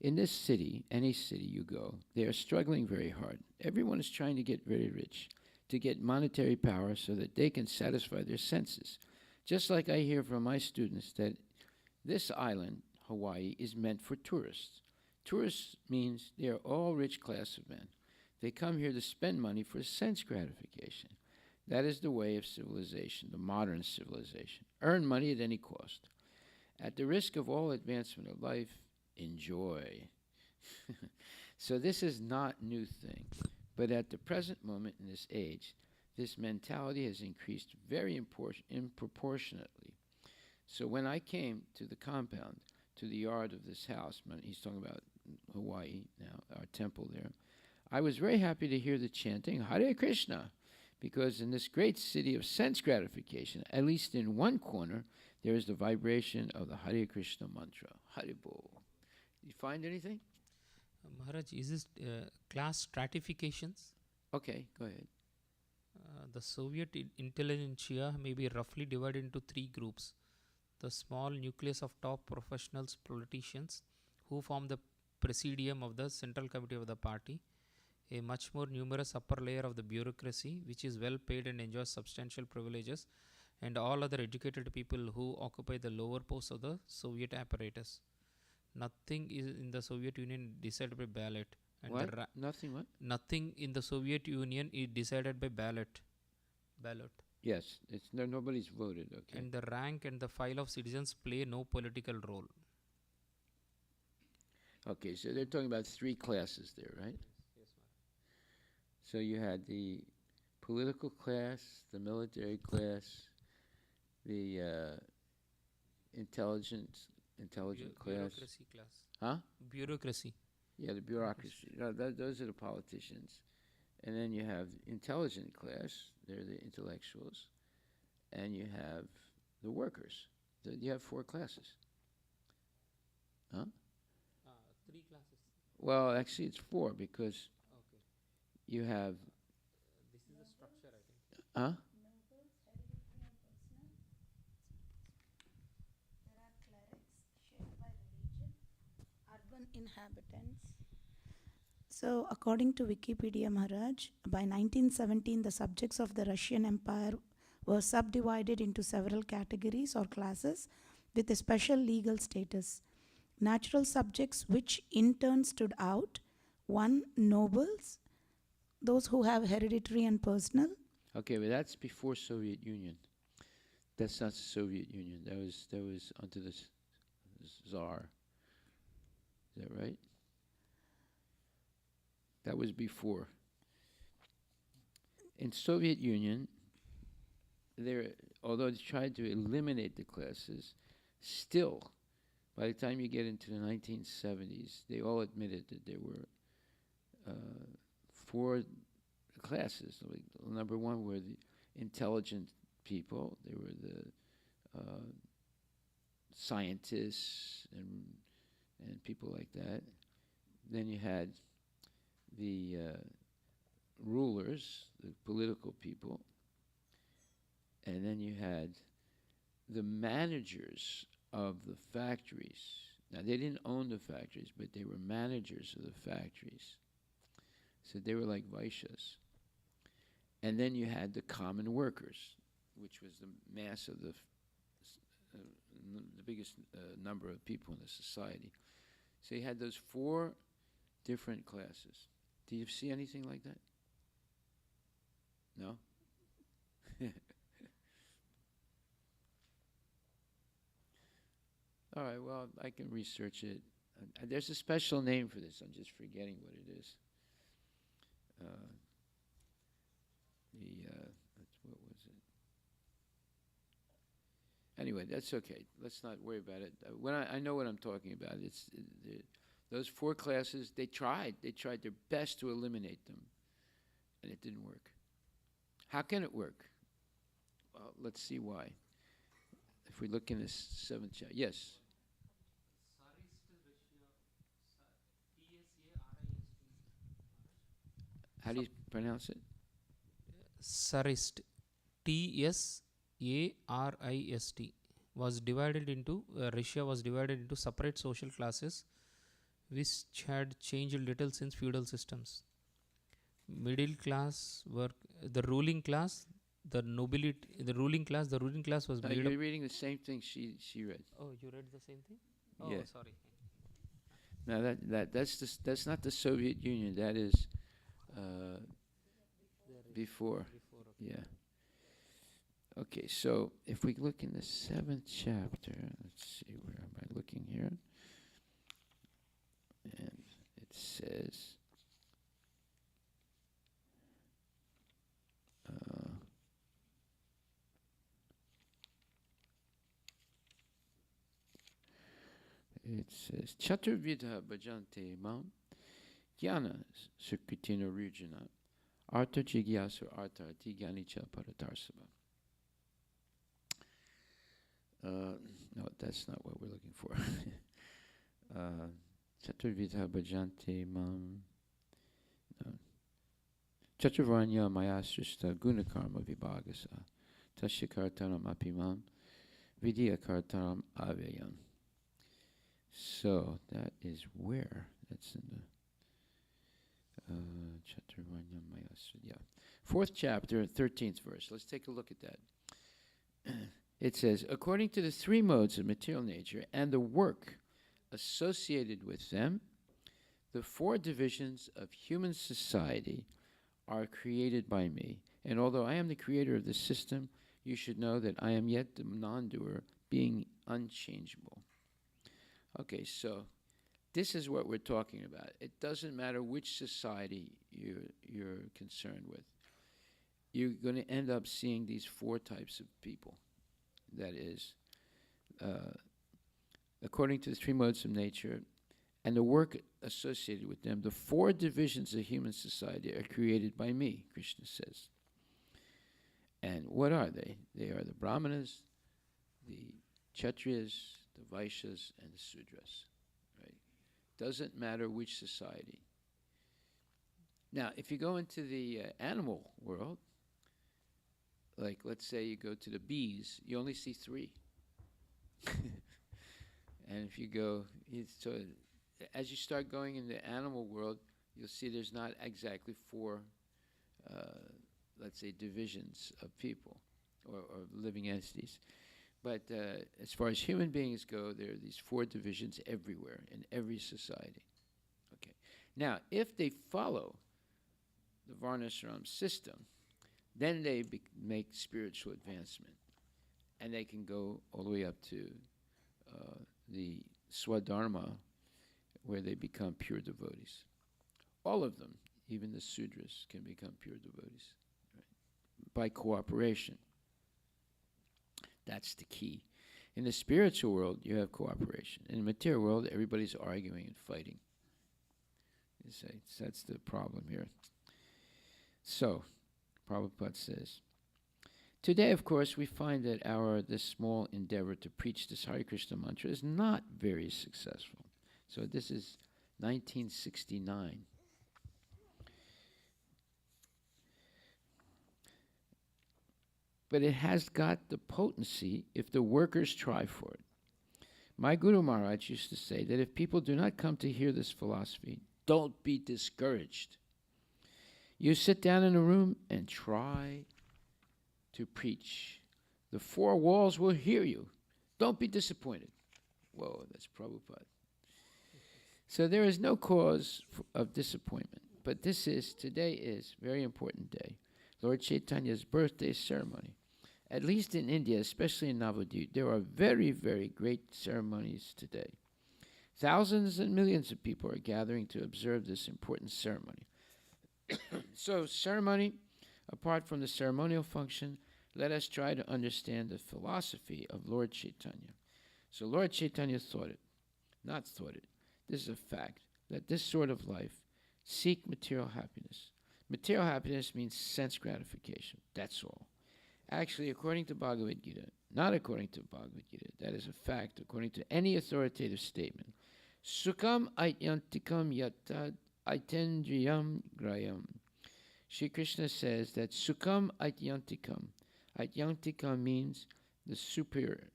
In this city, any city you go, they are struggling very hard. Everyone is trying to get very rich, to get monetary power so that they can satisfy their senses. Just like I hear from my students that this island, Hawaii, is meant for tourists. Tourists means they are all rich class of men. They come here to spend money for sense gratification. That is the way of civilization, the modern civilization. Earn money at any cost. At the risk of all advancement of life, enjoy. So this is not a new thing. But at the present moment in this age, this mentality has increased very proportionately. So when I came to the compound, to the yard of this house, he's talking about Hawaii now, our temple there, I was very happy to hear the chanting, Hare Krishna, because in this great city of sense gratification, at least in one corner, there is the vibration of the Hare Krishna mantra, Hare Bol. Did you find anything? Maharaj, is this class stratifications? Okay, go ahead. The Soviet intelligentsia may be roughly divided into three groups. The small nucleus of top professionals, politicians, who form the presidium of the central committee of the party. A much more numerous upper layer of the bureaucracy, which is well paid and enjoys substantial privileges, and all other educated people who occupy the lower posts of the Soviet apparatus. Nothing is in the Soviet Union decided by ballot. And What? Nothing what? Nothing in the Soviet Union is decided by ballot. Yes, it's nobody's voted, okay. And the rank and the file of citizens play no political role. Okay, so they're talking about three classes there, right? Yes, So you had the political class, the military class, the intelligent class. Bureaucracy class. Huh? Bureaucracy. Yeah, the bureaucracy. Those are the politicians. And then you have intelligent class, they're the intellectuals. And you have the workers. You have four classes. Huh? Three classes. Well, actually it's four because Okay. you have, This is the structure, I think. huh? There are clerics shaped by religion, urban inhabitants. So, according to Wikipedia, Maharaj, by 1917, the subjects of the Russian Empire were subdivided into several categories or classes with a special legal status. Natural subjects, which in turn stood out: 1. Nobles, those who have hereditary and personal. Okay, but that's before Soviet Union. That's not the Soviet Union. That was under the Tsar. Is that right? That was before. In Soviet Union, although they tried to eliminate the classes, still, by the time you get into the 1970s, they all admitted that there were four classes. Like, number one were the intelligent people. They were the scientists and people like that. Then you had the rulers, the political people, and then you had the managers of the factories. Now, they didn't own the factories, but they were managers of the factories. So they were like Vaishyas. And then you had the common workers, which was the mass of the the biggest number of people in the society. So you had those 4 different classes. Do you see anything like that? No? All right, well, I can research it. There's a special name for this. I'm just forgetting what it is. What was it? Anyway, that's okay. Let's not worry about it. When I know what I'm talking about. It's those 4 classes. They tried their best to eliminate them, and it didn't work. How can it work? Well, let's see why. If we look in this 7th chapter, yes. How do you pronounce it? Tsarist, Tsarist, was divided into Russia was divided into separate social classes, which had changed little since feudal systems. Middle class were the ruling class, the nobility, the ruling class was No, made you're up. reading the same thing she read. Oh, you read the same thing? Oh, Yeah. sorry. Now that's not the Soviet Union. That is before. Yeah. Okay, so if we look in the 7th chapter, let's see, where am I looking here? And it says, Chaturvidha bhajante mam jnana sukritina rujana artha jigyasu artharti jnanicha paratarsava. No, that's not what we're looking for. Chaturvidha bhajante mam. No. Chaturvanya mayasrishta gunakarma vibhagasa tashikartaram apimam vidyakartaram avyayam. So that is where? That's in the Chaturvanya mayasrishta. Yeah. 4th chapter, 13th verse. Let's take a look at that. It says, according to the 3 modes of material nature and the work associated with them, the 4 divisions of human society are created by me. And although I am the creator of the system, you should know that I am yet the non-doer, being unchangeable. Okay, so this is what we're talking about. It doesn't matter which society you're concerned with. You're going to end up seeing these 4 types of people. That is, according to the 3 modes of nature and the work associated with them, the 4 divisions of human society are created by me, Krishna says. And what are they? They are the Brahmanas, the Kshatriyas, the Vaishyas, and the Sudras. Right? Doesn't matter which society. Now, if you go into the animal world, like let's say you go to the bees, you only see 3. And if you go, so as you start going in the animal world, you'll see there's not exactly 4, let's say, divisions of people or living entities. But as far as human beings go, there are these 4 divisions everywhere in every society. Okay. Now, if they follow the Varnashram system, then they make spiritual advancement, and they can go all the way up to the Swadharma, where they become pure devotees. All of them, even the Sudras, can become pure devotees, right? By cooperation. That's the key. In the spiritual world, you have cooperation. In the material world, everybody's arguing and fighting. You say, that's the problem here. So, Prabhupada says, today, of course, we find that this small endeavor to preach this Hare Krishna mantra is not very successful. So this is 1969. But it has got the potency if the workers try for it. My Guru Maharaj used to say that if people do not come to hear this philosophy, don't be discouraged. You sit down in a room and try to preach. The 4 walls will hear you. Don't be disappointed. Whoa, that's Prabhupada. So there is no cause of disappointment. But today is a very important day. Lord Chaitanya's birthday ceremony. At least in India, especially in Navadvip, there are very, very great ceremonies today. Thousands and millions of people are gathering to observe this important ceremony. So ceremony, apart from the ceremonial function, let us try to understand the philosophy of Lord Chaitanya. So Lord Chaitanya not thought it, this is a fact, that this sort of life seek material happiness. Material happiness means sense gratification, that's all. Actually, according to Bhagavad Gita, not according to Bhagavad Gita, that is a fact, according to any authoritative statement, Sukham aityantikam yatad aitendriyam grayam. Shri Krishna says that Sukham aityantikam. Aityantikam means the super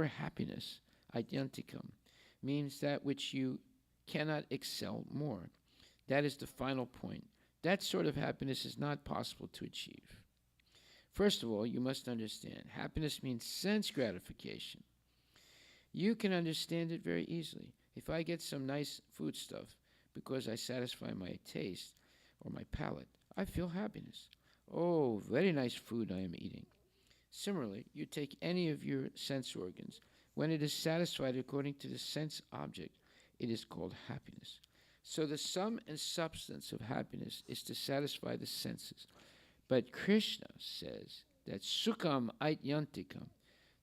happiness. Aityantikam means that which you cannot excel more. That is the final point. That sort of happiness is not possible to achieve. First of all, you must understand, happiness means sense gratification. You can understand it very easily. If I get some nice foodstuff because I satisfy my taste or my palate, I feel happiness. Oh, very nice food I am eating. Similarly, you take any of your sense organs. When it is satisfied according to the sense object, it is called happiness. So the sum and substance of happiness is to satisfy the senses. But Krishna says that Sukham aityantikam,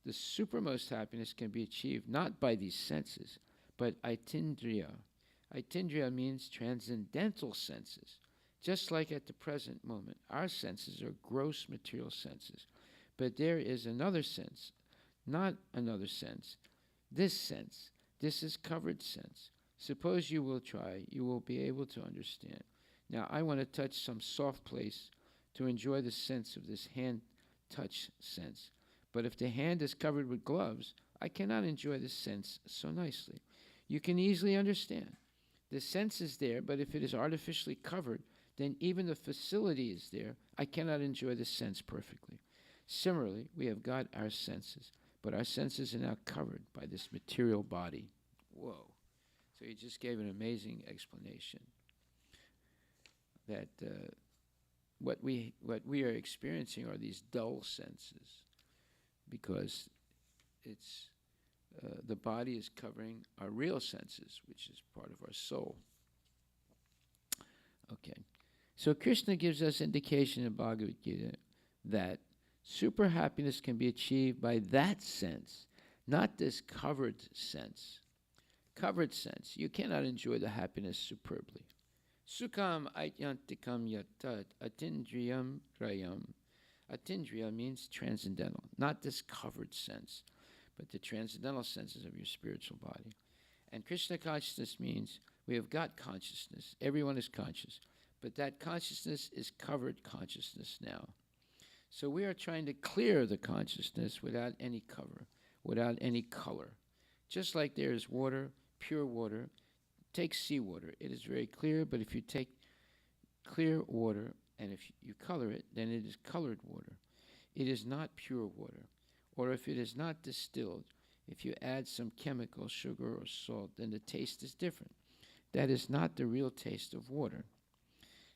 the supermost happiness can be achieved not by these senses, but aitindriya. Aitindriya means transcendental senses. Just like at the present moment, our senses are gross material senses. But there is another sense, not another sense. This is covered sense. Suppose you will try, you will be able to understand. Now I want to touch some soft place to enjoy the sense of this hand touch sense. But if the hand is covered with gloves, I cannot enjoy the sense so nicely. You can easily understand. The sense is there, but if it is artificially covered, then even the facility is there. I cannot enjoy the sense perfectly. Similarly, we have got our senses, but our senses are now covered by this material body. Whoa. So he just gave an amazing explanation that what we are experiencing are these dull senses, because it's the body is covering our real senses, which is part of our soul. Okay, so Krishna gives us indication in Bhagavad Gita that super happiness can be achieved by that sense, not this covered sense. Covered sense, you cannot enjoy the happiness superbly. Sukham aityantikam yatat atindriyam grayam. Atindriya means transcendental, not this covered sense, but the transcendental senses of your spiritual body. And Krishna consciousness means we have got consciousness. Everyone is conscious. But that consciousness is covered consciousness now. So we are trying to clear the consciousness without any cover, without any color. Just like there is water, pure water. Take seawater. It is very clear, but if you take clear water and if you color it, then it is colored water. It is not pure water. Or if it is not distilled, if you add some chemical, sugar or salt, then the taste is different. That is not the real taste of water.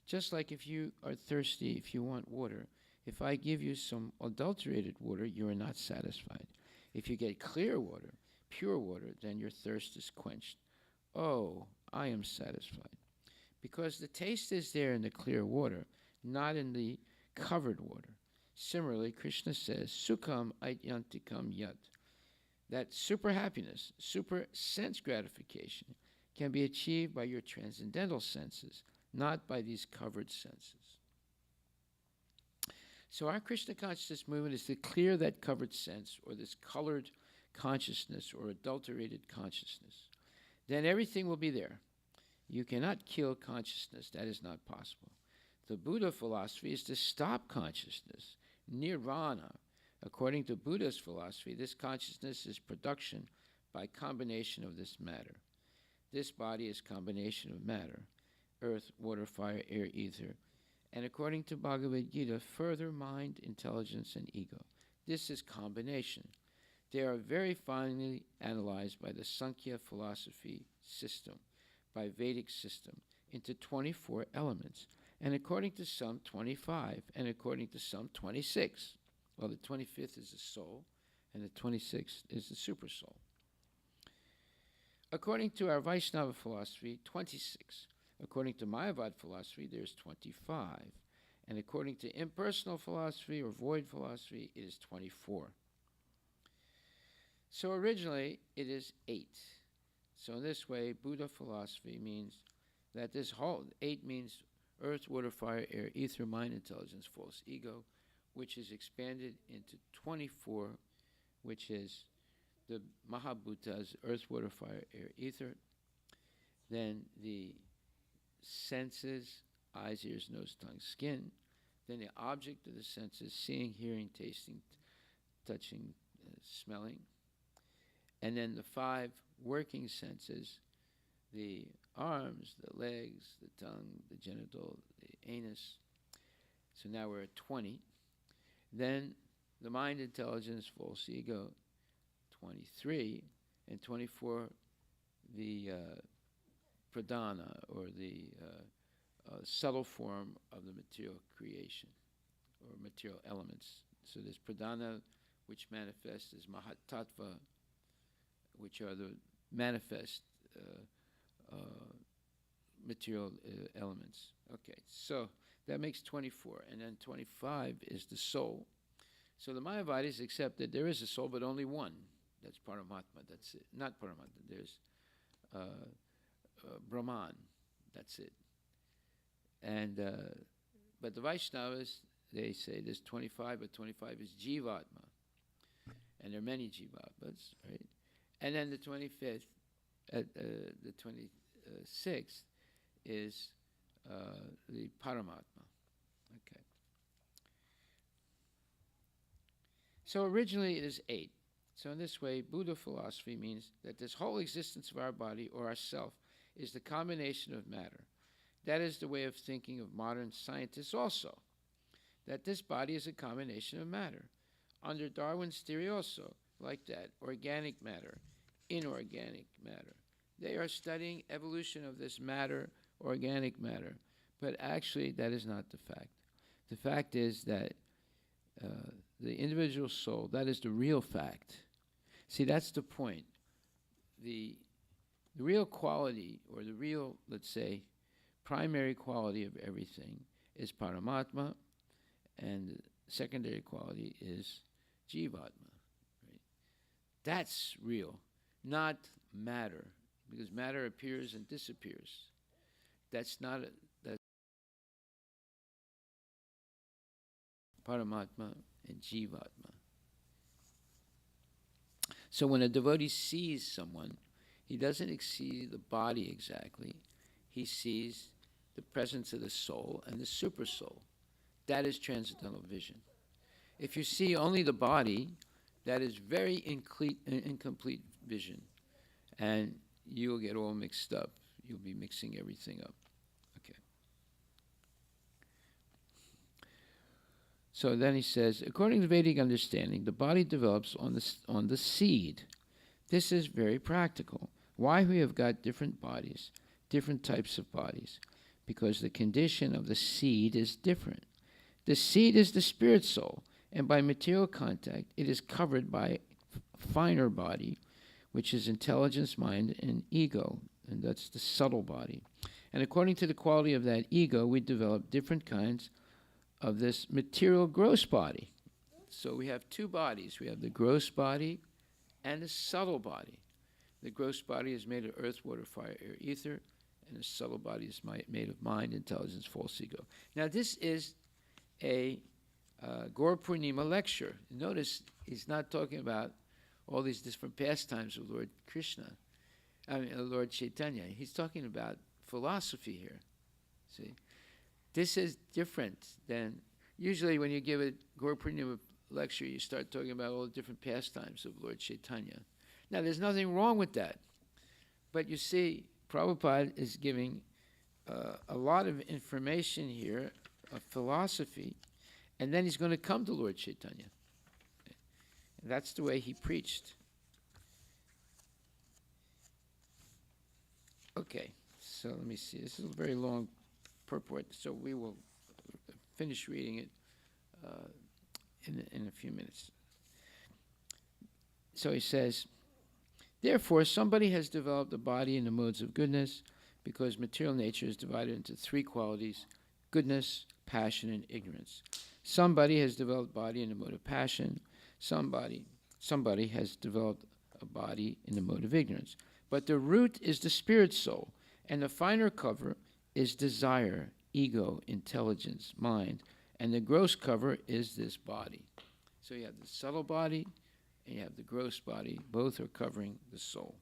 Just like if you are thirsty, if you want water, if I give you some adulterated water, you are not satisfied. If you get clear water, pure water, then your thirst is quenched. Oh, I am satisfied. Because the taste is there in the clear water, not in the covered water. Similarly, Krishna says, Sukham aityantikam yat. That super happiness, super sense gratification can be achieved by your transcendental senses, not by these covered senses. So our Krishna consciousness movement is to clear that covered sense, or this colored consciousness, or adulterated consciousness. Then everything will be there. You cannot kill consciousness. That is not possible. The Buddha philosophy is to stop consciousness. Nirvana. According to Buddha's philosophy, this consciousness is production by combination of this matter. This body is combination of matter, earth, water, fire, air, ether. And according to Bhagavad Gita, further mind, intelligence, and ego. This is combination. They are very finely analyzed by the Sankhya philosophy system, by Vedic system, into 24 elements, and according to some 25, and according to some 26. Well, the 25th is the soul, and the 26th is the supersoul. According to our Vaishnava philosophy, 26. According to Mayavad philosophy, there's 25. And according to impersonal philosophy or void philosophy, it is 24. So originally, it is 8. So in this way, Buddha philosophy means that this whole 8 means earth, water, fire, air, ether, mind, intelligence, false ego, which is expanded into 24, which is the Mahabhutas, earth, water, fire, air, ether. Then the senses, eyes, ears, nose, tongue, skin. Then the object of the senses, seeing, hearing, tasting, touching, smelling. And then the 5 working senses, the arms, the legs, the tongue, the genital, the anus. So now we're at 20. Then the mind, intelligence, false ego, 23. And 24, the pradhana, or the subtle form of the material creation, or material elements. So there's pradhana, which manifests as mahatattva, which are the manifest material elements. Okay, so that makes 24, and then 25 is the soul. So the Mayavadis accept that there is a soul, but only one. That's Paramatma. That's it. Not Paramatma. There's Brahman. That's it. And but the Vaishnavas, they say there's 25, but 25 is Jivatma, and there are many Jivatmas, right? And then the 25th, the 26th is the Paramatma. Okay. So originally it is 8. So in this way, Buddha philosophy means that this whole existence of our body or our self is the combination of matter. That is the way of thinking of modern scientists also, that this body is a combination of matter. Under Darwin's theory also, like that, organic matter, inorganic matter. They are studying evolution of this matter, organic matter, but actually that is not the fact. The fact is that the individual soul, that is the real fact. See, that's the point. The real quality, or the real, let's say, primary quality of everything is Paramatma, and the secondary quality is Jivatma. Right? That's real, not matter, because matter appears and disappears. That's not that's Paramatma and Jivatma. So when a devotee sees someone, he doesn't see the body exactly. He sees the presence of the soul and the super soul. That is transcendental vision. If you see only the body, that is very incomplete vision, and you'll get all mixed up. You'll be mixing everything up. Okay. So then he says, according to Vedic understanding, the body develops on the seed. This is very practical. Why we have got different bodies, different types of bodies? Because the condition of the seed is different. The seed is the spirit soul, and by material contact, it is covered by finer body, which is intelligence, mind, and ego, and that's the subtle body. And according to the quality of that ego, we develop different kinds of this material gross body. So we have two bodies. We have the gross body and the subtle body. The gross body is made of earth, water, fire, air, ether, and the subtle body is made of mind, intelligence, false ego. Now this is a Gaur Purnima lecture. Notice he's not talking about all these different pastimes of Lord Krishna, Lord Chaitanya. He's talking about philosophy here. See, this is different than usually when you give a Gaur Purnima lecture, you start talking about all the different pastimes of Lord Chaitanya. Now, there's nothing wrong with that, but you see, Prabhupada is giving a lot of information here of philosophy, and then he's going to come to Lord Chaitanya. That's the way he preached. Okay, so let me see. This is a very long purport, so we will finish reading it in a few minutes. So he says, therefore, somebody has developed a body in the modes of goodness, because material nature is divided into three qualities: goodness, passion, and ignorance. Somebody has developed a body in the mode of passion. Somebody has developed a body in the mode of ignorance. But the root is the spirit soul, and the finer cover is desire, ego, intelligence, mind, and the gross cover is this body. So you have the subtle body and you have the gross body. Both are covering the soul.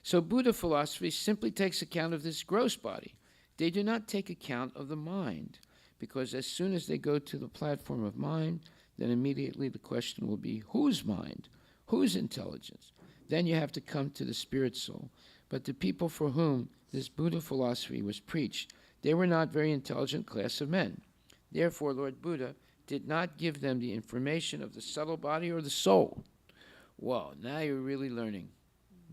So Buddha philosophy simply takes account of this gross body. They do not take account of the mind, because as soon as they go to the platform of mind, then immediately the question will be, whose mind? Whose intelligence? Then you have to come to the spirit soul. But the people for whom this Buddha philosophy was preached, they were not very intelligent class of men. Therefore, Lord Buddha did not give them the information of the subtle body or the soul. Well, now you're really learning.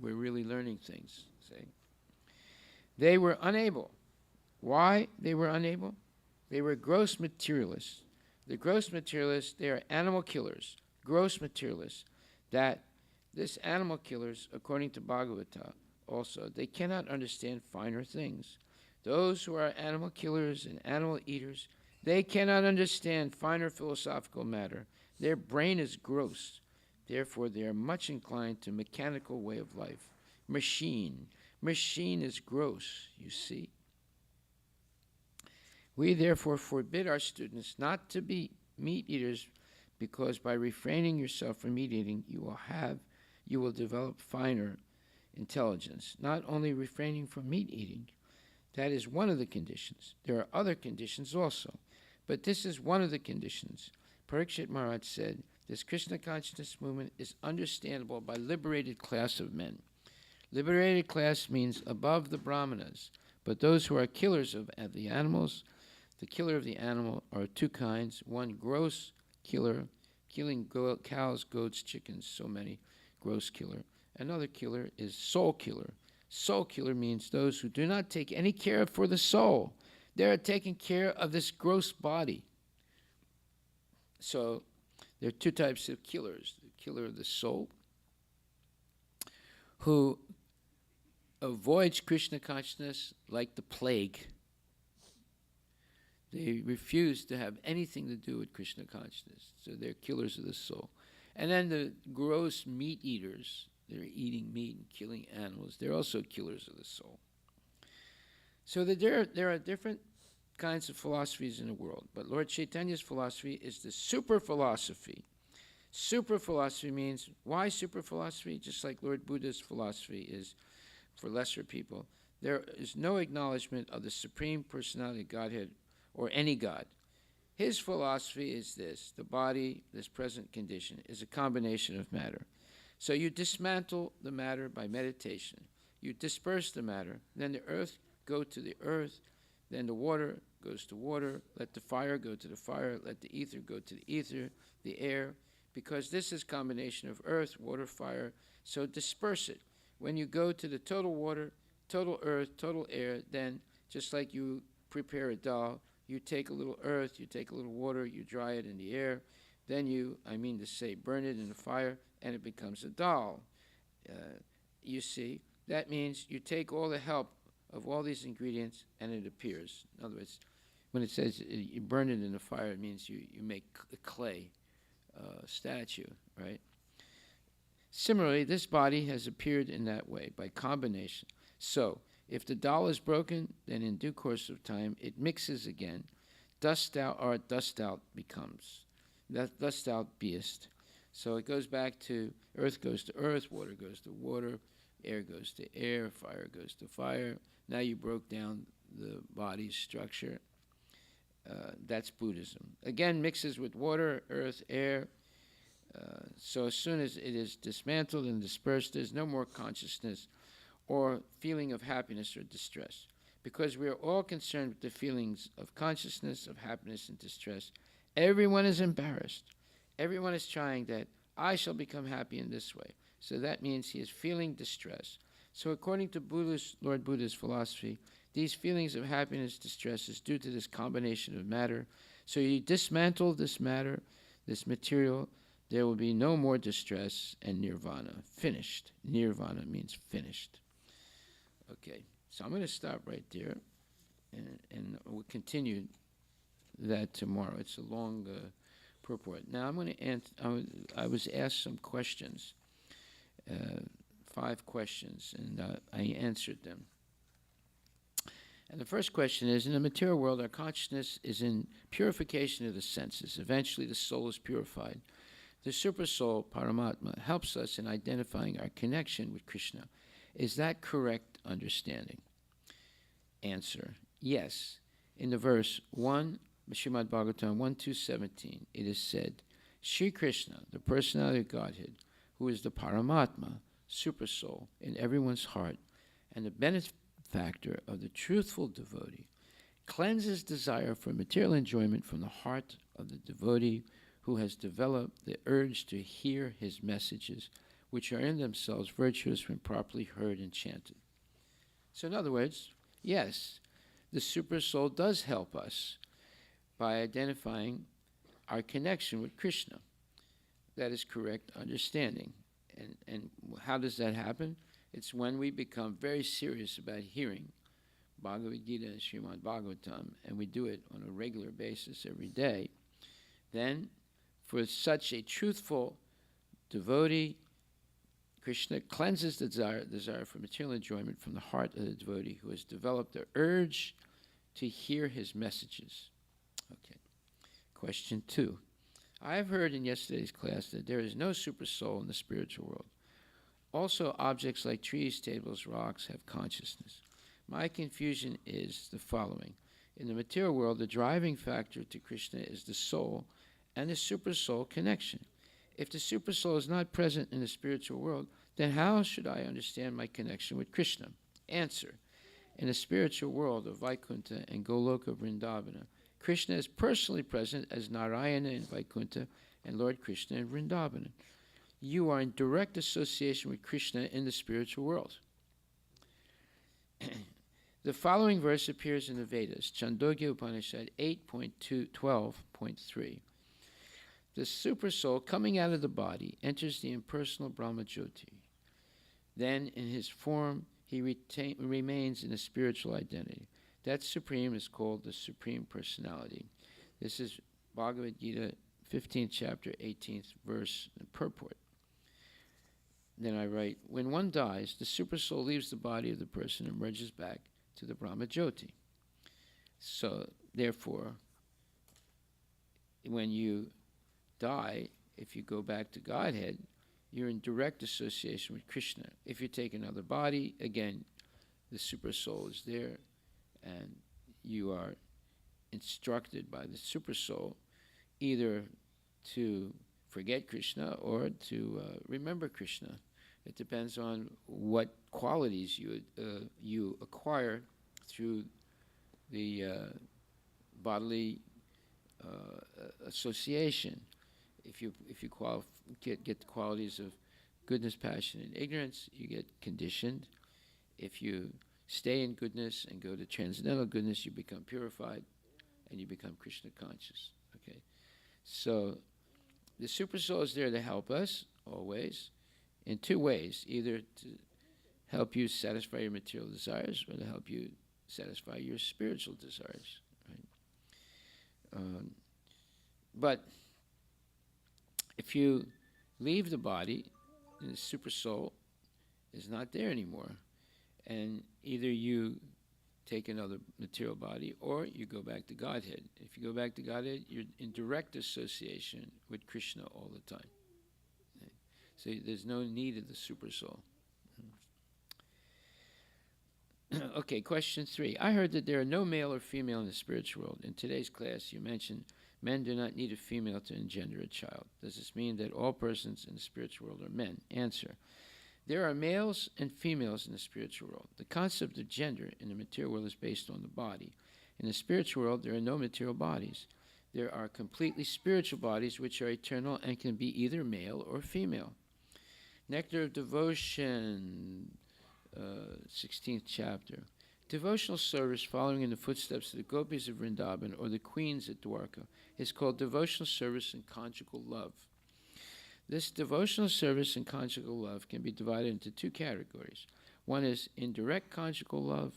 We're really learning things, see? They were unable. Why they were unable? They were gross materialists. The gross materialists, they are animal killers, gross materialists. That this animal killers, according to Bhagavata also, they cannot understand finer things. Those who are animal killers and animal eaters, they cannot understand finer philosophical matter. Their brain is gross. Therefore, they are much inclined to mechanical way of life. Machine. Machine is gross, you see. We therefore forbid our students not to be meat eaters, because by refraining yourself from meat eating, you will develop finer intelligence. Not only refraining from meat eating, that is one of the conditions. There are other conditions also, but this is one of the conditions. Parikshit Maharaj said, this Krishna consciousness movement is understandable by liberated class of men. Liberated class means above the brahmanas, but those who are killers of the animals, the killer of the animal are two kinds. One, gross killer, killing cows, goats, chickens, so many, gross killer. Another killer is soul killer. Soul killer means those who do not take any care for the soul. They are taking care of this gross body. So there are two types of killers. The killer of the soul, who avoids Krishna consciousness like the plague. They refuse to have anything to do with Krishna consciousness. So they're killers of the soul. And then the gross meat eaters, they're eating meat and killing animals. They're also killers of the soul. So there are different kinds of philosophies in the world. But Lord Chaitanya's philosophy is the super philosophy. Super philosophy means, why super philosophy? Just like Lord Buddha's philosophy is for lesser people. There is no acknowledgement of the Supreme Personality of Godhead or any God. His philosophy is this: the body, this present condition, is a combination of matter. So you dismantle the matter by meditation. You disperse the matter, then the earth go to the earth, then the water goes to water, let the fire go to the fire, let the ether go to the ether, the air, because this is combination of earth, water, fire, so disperse it. When you go to the total water, total earth, total air, then just like you prepare a dal, you take a little earth, you take a little water, you dry it in the air, then you, burn it in the fire, and it becomes a dal. You see, that means you take all the help of all these ingredients and it appears. In other words, when it says you burn it in the fire, it means you make a clay statue, right? Similarly, this body has appeared in that way, by combination. So, if the doll is broken, then in due course of time, it mixes again. Dust thou art, dust thou becomes. Dust thou beest. So it goes back to earth goes to earth, water goes to water, air goes to air, fire goes to fire. Now you broke down the body's structure. That's Buddhism. Again, mixes with water, earth, air. So as soon as it is dismantled and dispersed, there's no more consciousness or feeling of happiness or distress. Because we are all concerned with the feelings of consciousness, of happiness and distress. Everyone is embarrassed. Everyone is trying that I shall become happy in this way. So that means he is feeling distress. So according to Lord Buddha's philosophy, these feelings of happiness, distress is due to this combination of matter. So you dismantle this matter, this material, there will be no more distress and nirvana. Finished. Nirvana means finished. Okay, so I'm going to stop right there, and we'll continue that tomorrow. It's a long purport. Now I'm going to answer. I was asked some questions, 5 questions, and I answered them. And the first question is, in the material world, our consciousness is in purification of the senses. Eventually, the soul is purified. The Supersoul, Paramatma, helps us in identifying our connection with Krishna. Is that correct understanding? Answer, yes. In the verse 1, Srimad Bhagavatam 1-17, it is said, Sri Krishna, the personality of Godhead, who is the Paramatma, Supersoul, in everyone's heart, and the benefactor of the truthful devotee, cleanses desire for material enjoyment from the heart of the devotee who has developed the urge to hear his messages, which are in themselves virtuous when properly heard and chanted. So in other words, yes, the Supersoul does help us by identifying our connection with Krishna. That is correct understanding. And how does that happen? It's when we become very serious about hearing Bhagavad Gita and Srimad Bhagavatam, and we do it on a regular basis every day. Then, for such a truthful devotee, Krishna cleanses the desire for material enjoyment from the heart of the devotee who has developed the urge to hear his messages. Okay. Question 2. I have heard in yesterday's class that there is no super soul in the spiritual world. Also, objects like trees, tables, rocks have consciousness. My confusion is the following. In the material world, the driving factor to Krishna is the soul and the super soul connection. If the super soul is not present in the spiritual world, then how should I understand my connection with Krishna? Answer. In the spiritual world of Vaikuntha and Goloka Vrindavana, Krishna is personally present as Narayana in Vaikuntha and Lord Krishna in Vrindavana. You are in direct association with Krishna in the spiritual world. The following verse appears in the Vedas, Chandogya Upanishad 8.12.3. The Supersoul coming out of the body enters the impersonal Brahmajyoti. Then in his form he remains in a spiritual identity. That Supreme is called the Supreme Personality. This is Bhagavad Gita 15th chapter 18th verse purport. Then I write, when one dies, the Supersoul leaves the body of the person and merges back to the Brahmajyoti. So, therefore, when you die, if you go back to Godhead, you're in direct association with Krishna. If you take another body, again, the Supersoul is there, and you are instructed by the Supersoul either to forget Krishna or to remember Krishna. It depends on what qualities you acquire through the bodily association. If you get the qualities of goodness, passion, and ignorance, you get conditioned. If you stay in goodness and go to transcendental goodness, you become purified and you become Krishna conscious. Okay, so the Supersoul is there to help us always in 2 ways, either to help you satisfy your material desires or to help you satisfy your spiritual desires. Right? But if you leave the body, the Supersoul is not there anymore, and either you take another material body or you go back to Godhead. If you go back to Godhead, you're in direct association with Krishna all the time. Right? So there's no need of the Supersoul. Okay, question 3. I heard that there are no male or female in the spiritual world. In today's class, you mentioned men do not need a female to engender a child. Does this mean that all persons in the spiritual world are men? Answer. There are males and females in the spiritual world. The concept of gender in the material world is based on the body. In the spiritual world, there are no material bodies. There are completely spiritual bodies which are eternal and can be either male or female. Nectar of Devotion, 16th chapter. Devotional service following in the footsteps of the gopis of Vrindavan or the queens at Dwarka is called devotional service and conjugal love. This devotional service and conjugal love can be divided into two categories. One is indirect conjugal love,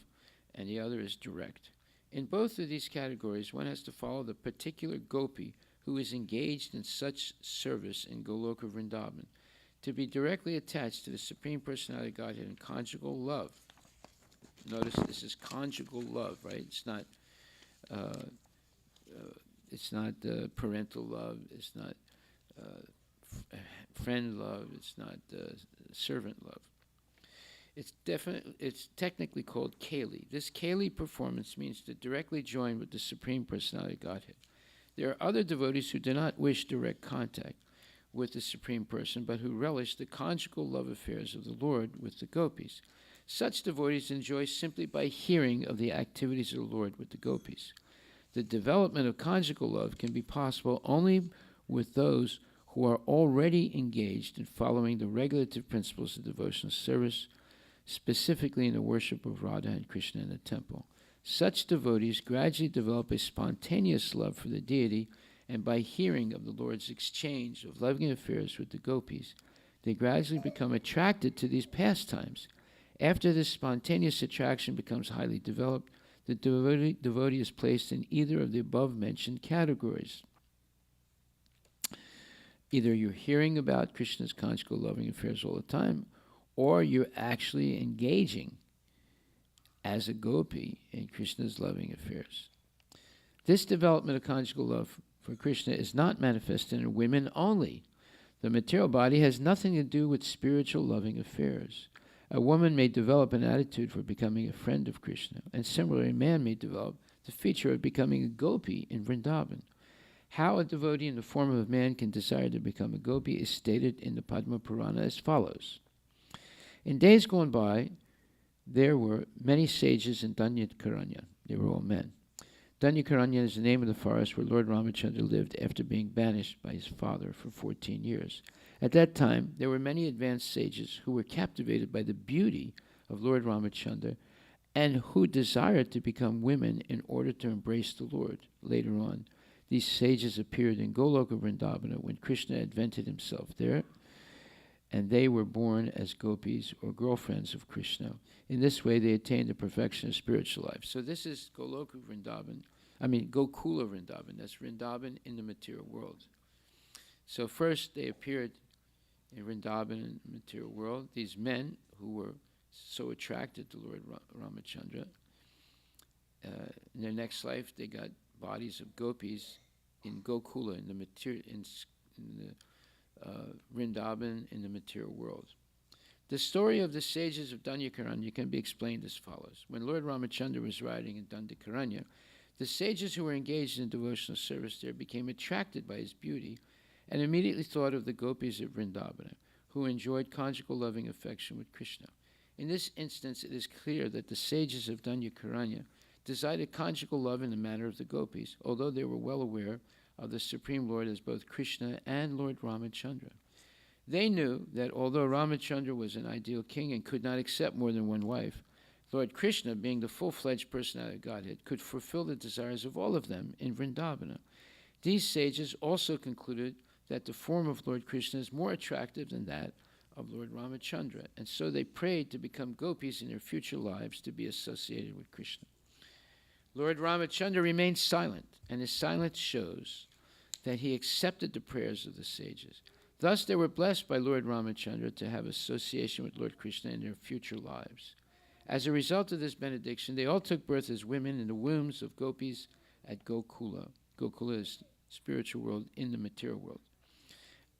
and the other is direct. In both of these categories, one has to follow the particular gopi who is engaged in such service in Goloka Vrindavan to be directly attached to the Supreme Personality of Godhead in conjugal love. Notice this is conjugal love, right? It's not parental love. It's not friend love. It's not servant love. It's technically called Kali. This Kali performance means to directly join with the Supreme Personality of Godhead. There are other devotees who do not wish direct contact with the Supreme Person, but who relish the conjugal love affairs of the Lord with the gopis. Such devotees enjoy simply by hearing of the activities of the Lord with the gopis. The development of conjugal love can be possible only with those who are already engaged in following the regulative principles of devotional service, specifically in the worship of Radha and Krishna in the temple. Such devotees gradually develop a spontaneous love for the deity, and by hearing of the Lord's exchange of loving affairs with the gopis, they gradually become attracted to these pastimes. After this spontaneous attraction becomes highly developed, the devotee is placed in either of the above-mentioned categories. Either you're hearing about Krishna's conjugal loving affairs all the time, or you're actually engaging as a gopi in Krishna's loving affairs. This development of conjugal love for Krishna is not manifested in women only. The material body has nothing to do with spiritual loving affairs. A woman may develop an attitude for becoming a friend of Krishna, and similarly, a man may develop the feature of becoming a gopi in Vrindavan. How a devotee in the form of a man can desire to become a gopi is stated in the Padma Purana as follows. In days gone by, there were many sages in Danyakaranya. They were all men. Danyakaranya is the name of the forest where Lord Ramachandra lived after being banished by his father for 14 years. At that time, there were many advanced sages who were captivated by the beauty of Lord Ramachandra and who desired to become women in order to embrace the Lord. Later on, these sages appeared in Goloka Vrindavana when Krishna advented himself there, and they were born as gopis or girlfriends of Krishna. In this way, they attained the perfection of spiritual life. So this is Gokula Vrindavan. That's Vrindavan in the material world. So first, they appeared in Vrindavan in the material world. These men who were so attracted to Lord Ramachandra, in their next life, they got bodies of gopis in Gokula, in the Vrindavan in the material world. The story of the sages of Danyakaranya can be explained as follows. When Lord Ramachandra was riding in Danyakaranya, the sages who were engaged in devotional service there became attracted by his beauty and immediately thought of the gopis of Vrindavana, who enjoyed conjugal loving affection with Krishna. In this instance, it is clear that the sages of Danyakaranya desired conjugal love in the manner of the gopis, although they were well aware of the Supreme Lord as both Krishna and Lord Ramachandra. They knew that although Ramachandra was an ideal king and could not accept more than one wife, Lord Krishna, being the full-fledged personality of Godhead, could fulfill the desires of all of them in Vrindavana. These sages also concluded that the form of Lord Krishna is more attractive than that of Lord Ramachandra, and so they prayed to become gopis in their future lives to be associated with Krishna. Lord Ramachandra remained silent, and his silence shows that he accepted the prayers of the sages. Thus, they were blessed by Lord Ramachandra to have association with Lord Krishna in their future lives. As a result of this benediction, they all took birth as women in the wombs of gopis at Gokula. Gokula is spiritual world in the material world.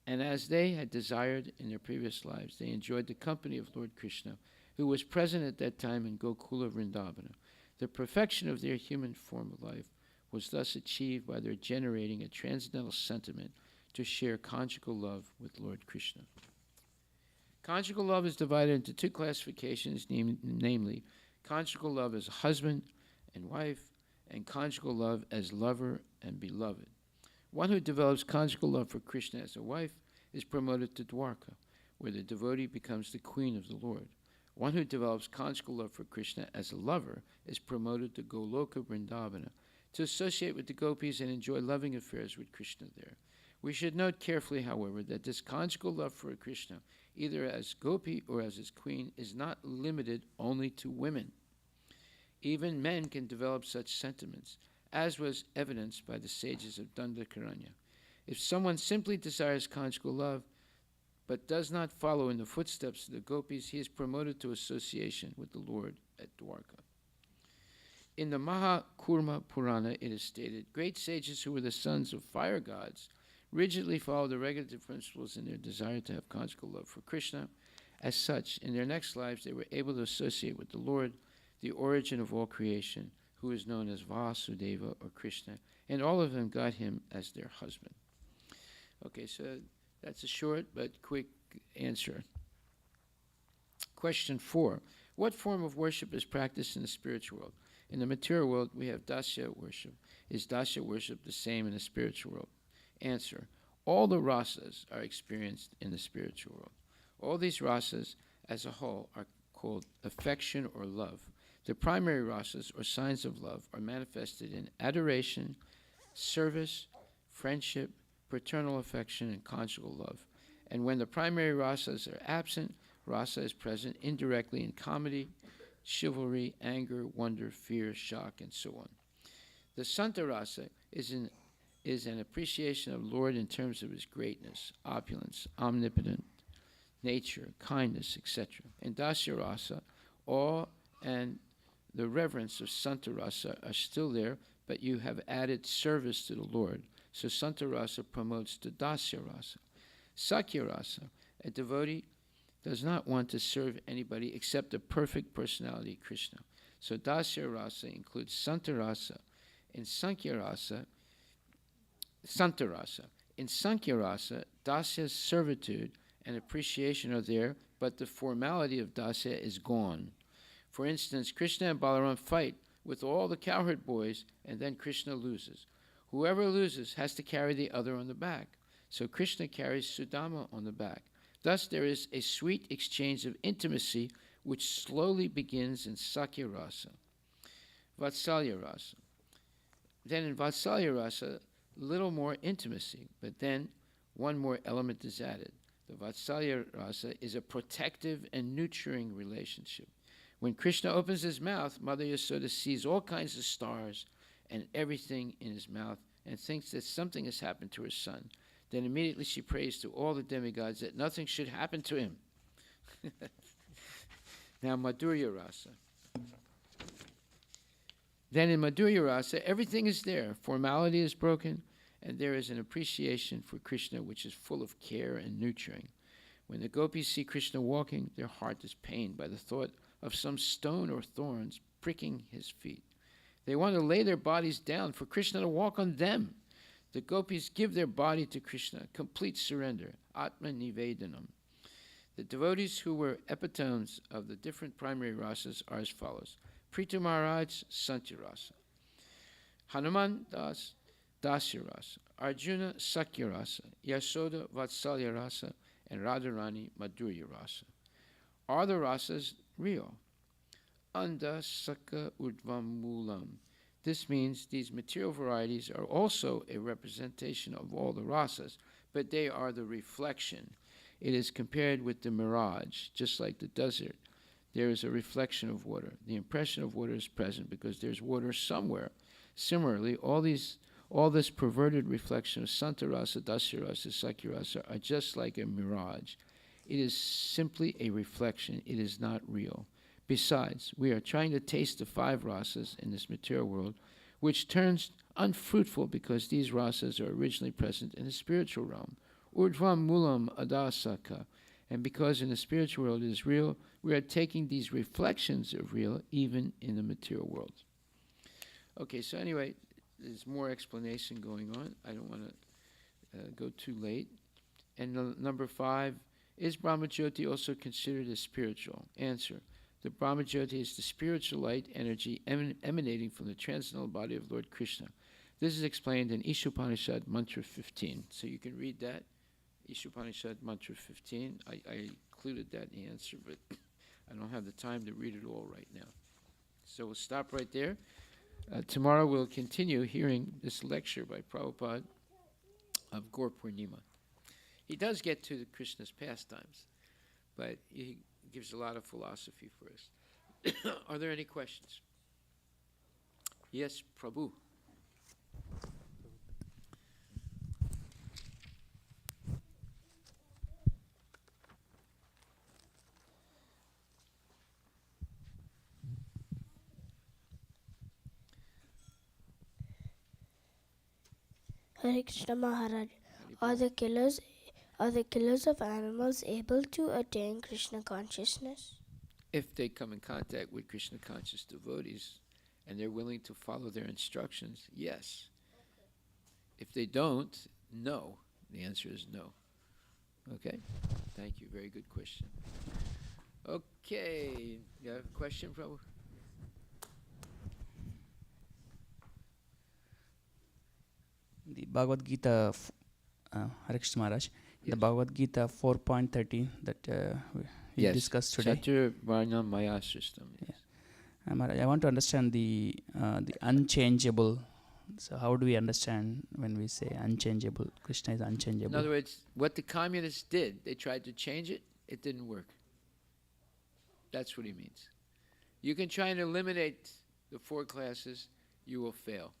And as they had desired in their previous lives, they enjoyed the company of Lord Krishna, who was present at that time in Gokula Vrindavana. The perfection of their human form of life was thus achieved by their generating a transcendental sentiment to share conjugal love with Lord Krishna. Conjugal love is divided into two classifications, namely conjugal love as husband and wife, and conjugal love as lover and beloved. One who develops conjugal love for Krishna as a wife is promoted to Dwarka, where the devotee becomes the queen of the Lord. One who develops conjugal love for Krishna as a lover is promoted to Goloka Vrindavana, to associate with the gopis and enjoy loving affairs with Krishna there. We should note carefully, however, that this conjugal love for Krishna, either as gopi or as his queen, is not limited only to women. Even men can develop such sentiments, as was evidenced by the sages of Dandakaranya. If someone simply desires conjugal love, but does not follow in the footsteps of the gopis, he is promoted to association with the Lord at Dwarka. In the Mahakurma Purana, it is stated, great sages who were the sons of fire gods rigidly followed the regulative principles in their desire to have conjugal love for Krishna. As such, in their next lives, they were able to associate with the Lord, the origin of all creation, who is known as Vasudeva or Krishna, and all of them got him as their husband. Okay, so that's a short but quick answer. Question 4. What form of worship is practiced in the spiritual world? In the material world, we have Dasya worship. Is Dasya worship the same in the spiritual world? Answer. All the rasas are experienced in the spiritual world. All these rasas as a whole are called affection or love. The primary rasas, or signs of love, are manifested in adoration, service, friendship, paternal affection, and conjugal love. And when the primary rasas are absent, rasa is present indirectly in comedy, chivalry, anger, wonder, fear, shock, and so on. The Santa rasa is an appreciation of Lord in terms of his greatness, opulence, omnipotent nature, kindness, etc. In Dasya rasa, awe and the reverence of Santa rasa are still there, but you have added service to the Lord. So Santa rasa promotes the Dasya rasa. Sakya rasa, a devotee does not want to serve anybody except the perfect personality, Krishna. So Dasya rasa includes Santa rasa. In Sankhya rasa, Santa rasa. In Sankhya rasa, Dasya's servitude and appreciation are there, but the formality of Dasya is gone. For instance, Krishna and Balaram fight with all the cowherd boys, and then Krishna loses. Whoever loses has to carry the other on the back. So Krishna carries Sudama on the back. Thus there is a sweet exchange of intimacy which slowly begins in Sakya rasa. Vatsalya rasa. Then in Vatsalya rasa, little more intimacy, but then one more element is added. The Vatsalya rasa is a protective and nurturing relationship. When Krishna opens his mouth, Mother Yasoda sees all kinds of stars and everything in his mouth and thinks that something has happened to her son. Then immediately she prays to all the demigods that nothing should happen to him. Now Madhurya rasa. Then in Madhurya rasa, everything is there. Formality is broken, and there is an appreciation for Krishna which is full of care and nurturing. When the gopis see Krishna walking, their heart is pained by the thought of some stone or thorns pricking his feet. They want to lay their bodies down for Krishna to walk on them. The gopis give their body to Krishna, complete surrender, Atma Nivedanam. The devotees who were epitomes of the different primary rasas are as follows. Prithu Maharaj, Santya rasa. Hanuman Das, Dasya rasa. Arjuna, Sakya rasa. Yasoda, Vatsalya rasa. And Radharani, Madhurya rasa. Are the rasas real? Anda Saka Urdvam Mulam. This means these material varieties are also a representation of all the rasas, but they are the reflection. It is compared with the mirage, just like the desert. There is a reflection of water. The impression of water is present because there's water somewhere. Similarly, all this perverted reflection of Santa rasa, Dasya rasa, Sakya rasa are just like a mirage. It is simply a reflection. It is not real. Besides, we are trying to taste the 5 rasas in this material world, which turns unfruitful because these rasas are originally present in the spiritual realm. Urdhvam mulam adasaka. And because in the spiritual world it is real, we are taking these reflections of real even in the material world. Okay, so anyway, there's more explanation going on. I don't want to go too late. And number 5, is Brahmajyoti also considered as spiritual? Answer. The Brahmajyoti is the spiritual light energy emanating from the transcendental body of Lord Krishna. This is explained in Ishopanishad Mantra 15. So you can read that. Ishopanishad Mantra 15. I included that in the answer, but I don't have the time to read it all right now. So we'll stop right there. Tomorrow we'll continue hearing this lecture by Prabhupada of Gaur Purnima. He does get to Krishna's pastimes, but he gives a lot of philosophy for us. Are there any questions? Yes, Prabhu. Hare Krishna Maharaj, are the killers of animals able to attain Krishna consciousness? If they come in contact with Krishna conscious devotees and they're willing to follow their instructions, yes. If they don't, no. The answer is no. Okay? Thank you. Very good question. Okay. You have a question, Prabhu? The Bhagavad Gita, Hare Krishna Maharaj, the Bhagavad Gita 4.13 that we discussed today. Chatur Varna Maya system. Yes. Maharaj, I want to understand the unchangeable. So how do we understand when we say unchangeable? Krishna is unchangeable. In other words, what the communists did, they tried to change it, it didn't work. That's what he means. You can try and eliminate the 4 classes, you will fail.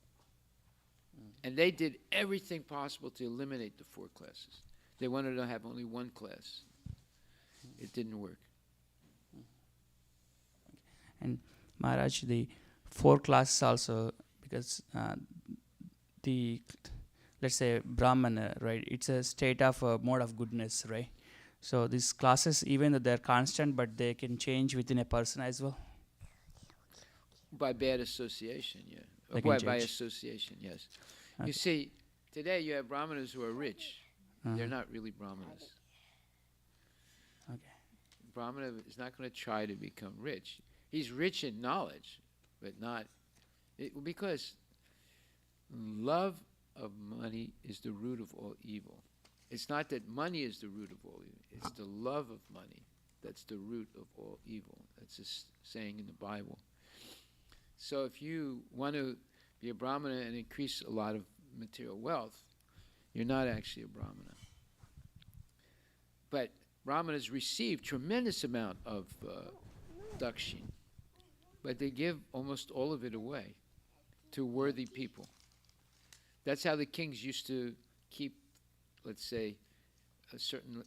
And they did everything possible to eliminate the 4 classes. They wanted to have only 1 class. It didn't work. And Maharaj, the 4 classes also, because let's say Brahmana, right? It's a state of mode of goodness, right? So these classes, even though they're constant, but they can change within a person as well. By bad association, yeah. By association, yes. Okay. You see, today you have Brahmanas who are rich. They're not really Brahmanas. Okay. Brahmana is not going to try to become rich. He's rich in knowledge, but not... because love of money is the root of all evil. It's not that money is the root of all evil. It's the love of money that's the root of all evil. That's a saying in the Bible. So if you want to be a Brahmana and increase a lot of material wealth, you're not actually a Brahmana. But Brahmanas receive tremendous amount of dakshin, but they give almost all of it away to worthy people. That's how the kings used to keep, let's say, a certain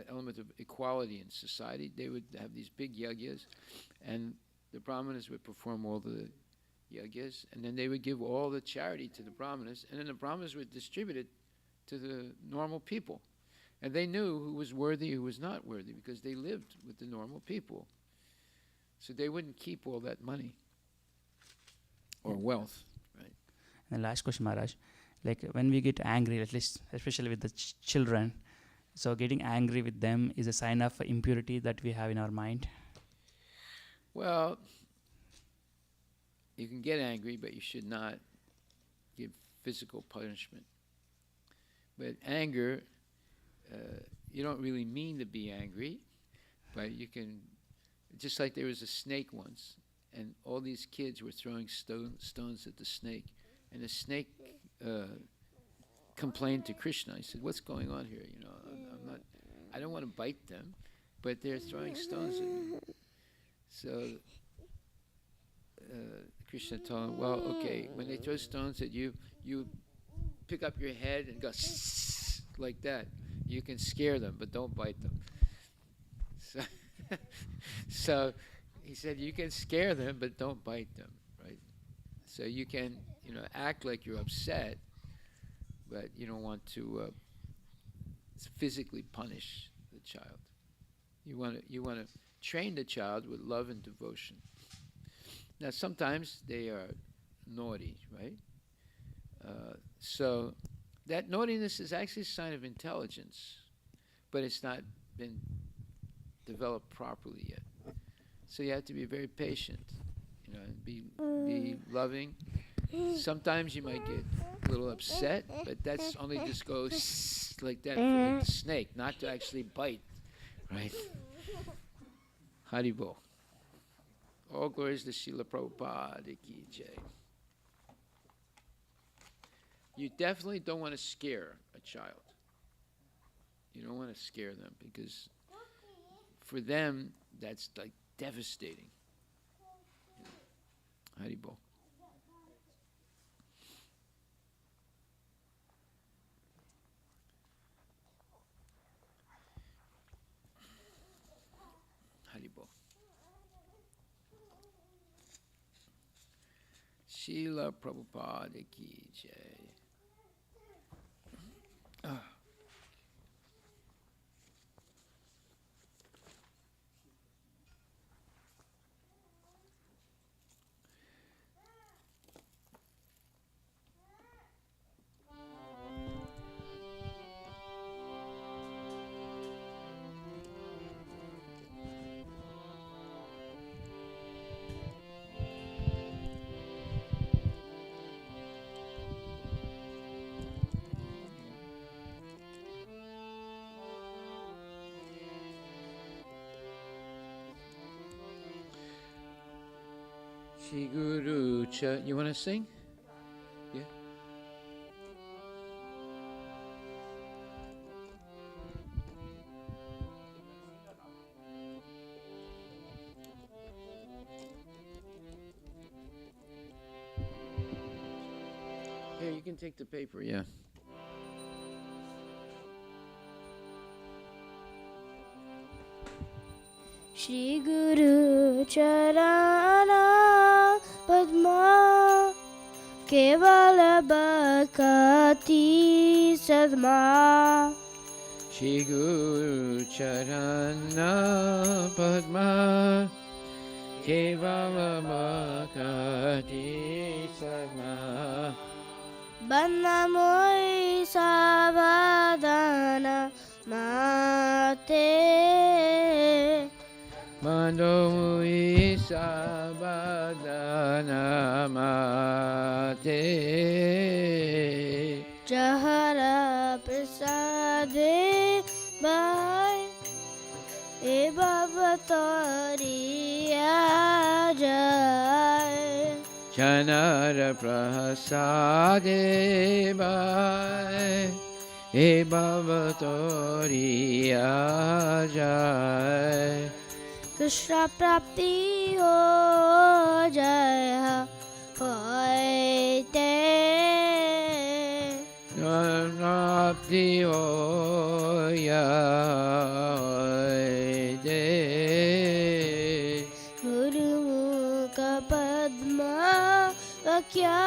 element of equality in society. They would have these big yagyas, and the Brahmanas would perform all the yagyas, and then they would give all the charity to the Brahmanas, and then the Brahmanas would distribute it to the normal people. And they knew who was worthy, who was not worthy, because they lived with the normal people. So they wouldn't keep all that money or wealth, right? And last question, Maharaj. Like when we get angry, at least especially with the children, so getting angry with them is a sign of impurity that we have in our mind. Well, you can get angry, but you should not give physical punishment. But anger, you don't really mean to be angry, but you can, just like there was a snake once, and all these kids were throwing stones at the snake, and the snake complained to Krishna. He said, "What's going on here? You know, I don't want to bite them, but they're throwing stones at me." So Krishna told him, "Well, okay, when they throw stones at you, you pick up your head and go like that. You can scare them, but don't bite them." So he said, you can scare them, but don't bite them, right? So you can, act like you're upset, but you don't want to physically punish the child. You want to train the child with love and devotion. Now, sometimes they are naughty, right? So that naughtiness is actually a sign of intelligence, but it's not been developed properly yet. So you have to be very patient, and be loving, Sometimes you might get a little upset, but that's only just go like that, like the snake, not to actually bite, right? Haribo. All glories to Srila Prabhupada ki jai. You definitely don't want to scare a child. You don't want to scare them because for them, that's like devastating. Haribo. Haribo. Srila Prabhupada ki jai. Shri Guru Cha. You want to sing? Yeah. Here, you can take the paper, yeah. Shri Guru Charana Padma Kevala Bhakti Sadma Shri Guru Charana Padma Kevala Bhakti Sadma Bannamoy Savadana Mate Mando Isabadana Mate Jahara Prasade Bhai E Bhavatori Ajay Chanara Prasade Bhai E Bhavatori Ajay Krishna Prapti Ho Jaya Hoite Prapti Hoya Hoite Guru Mukha Padma Vakya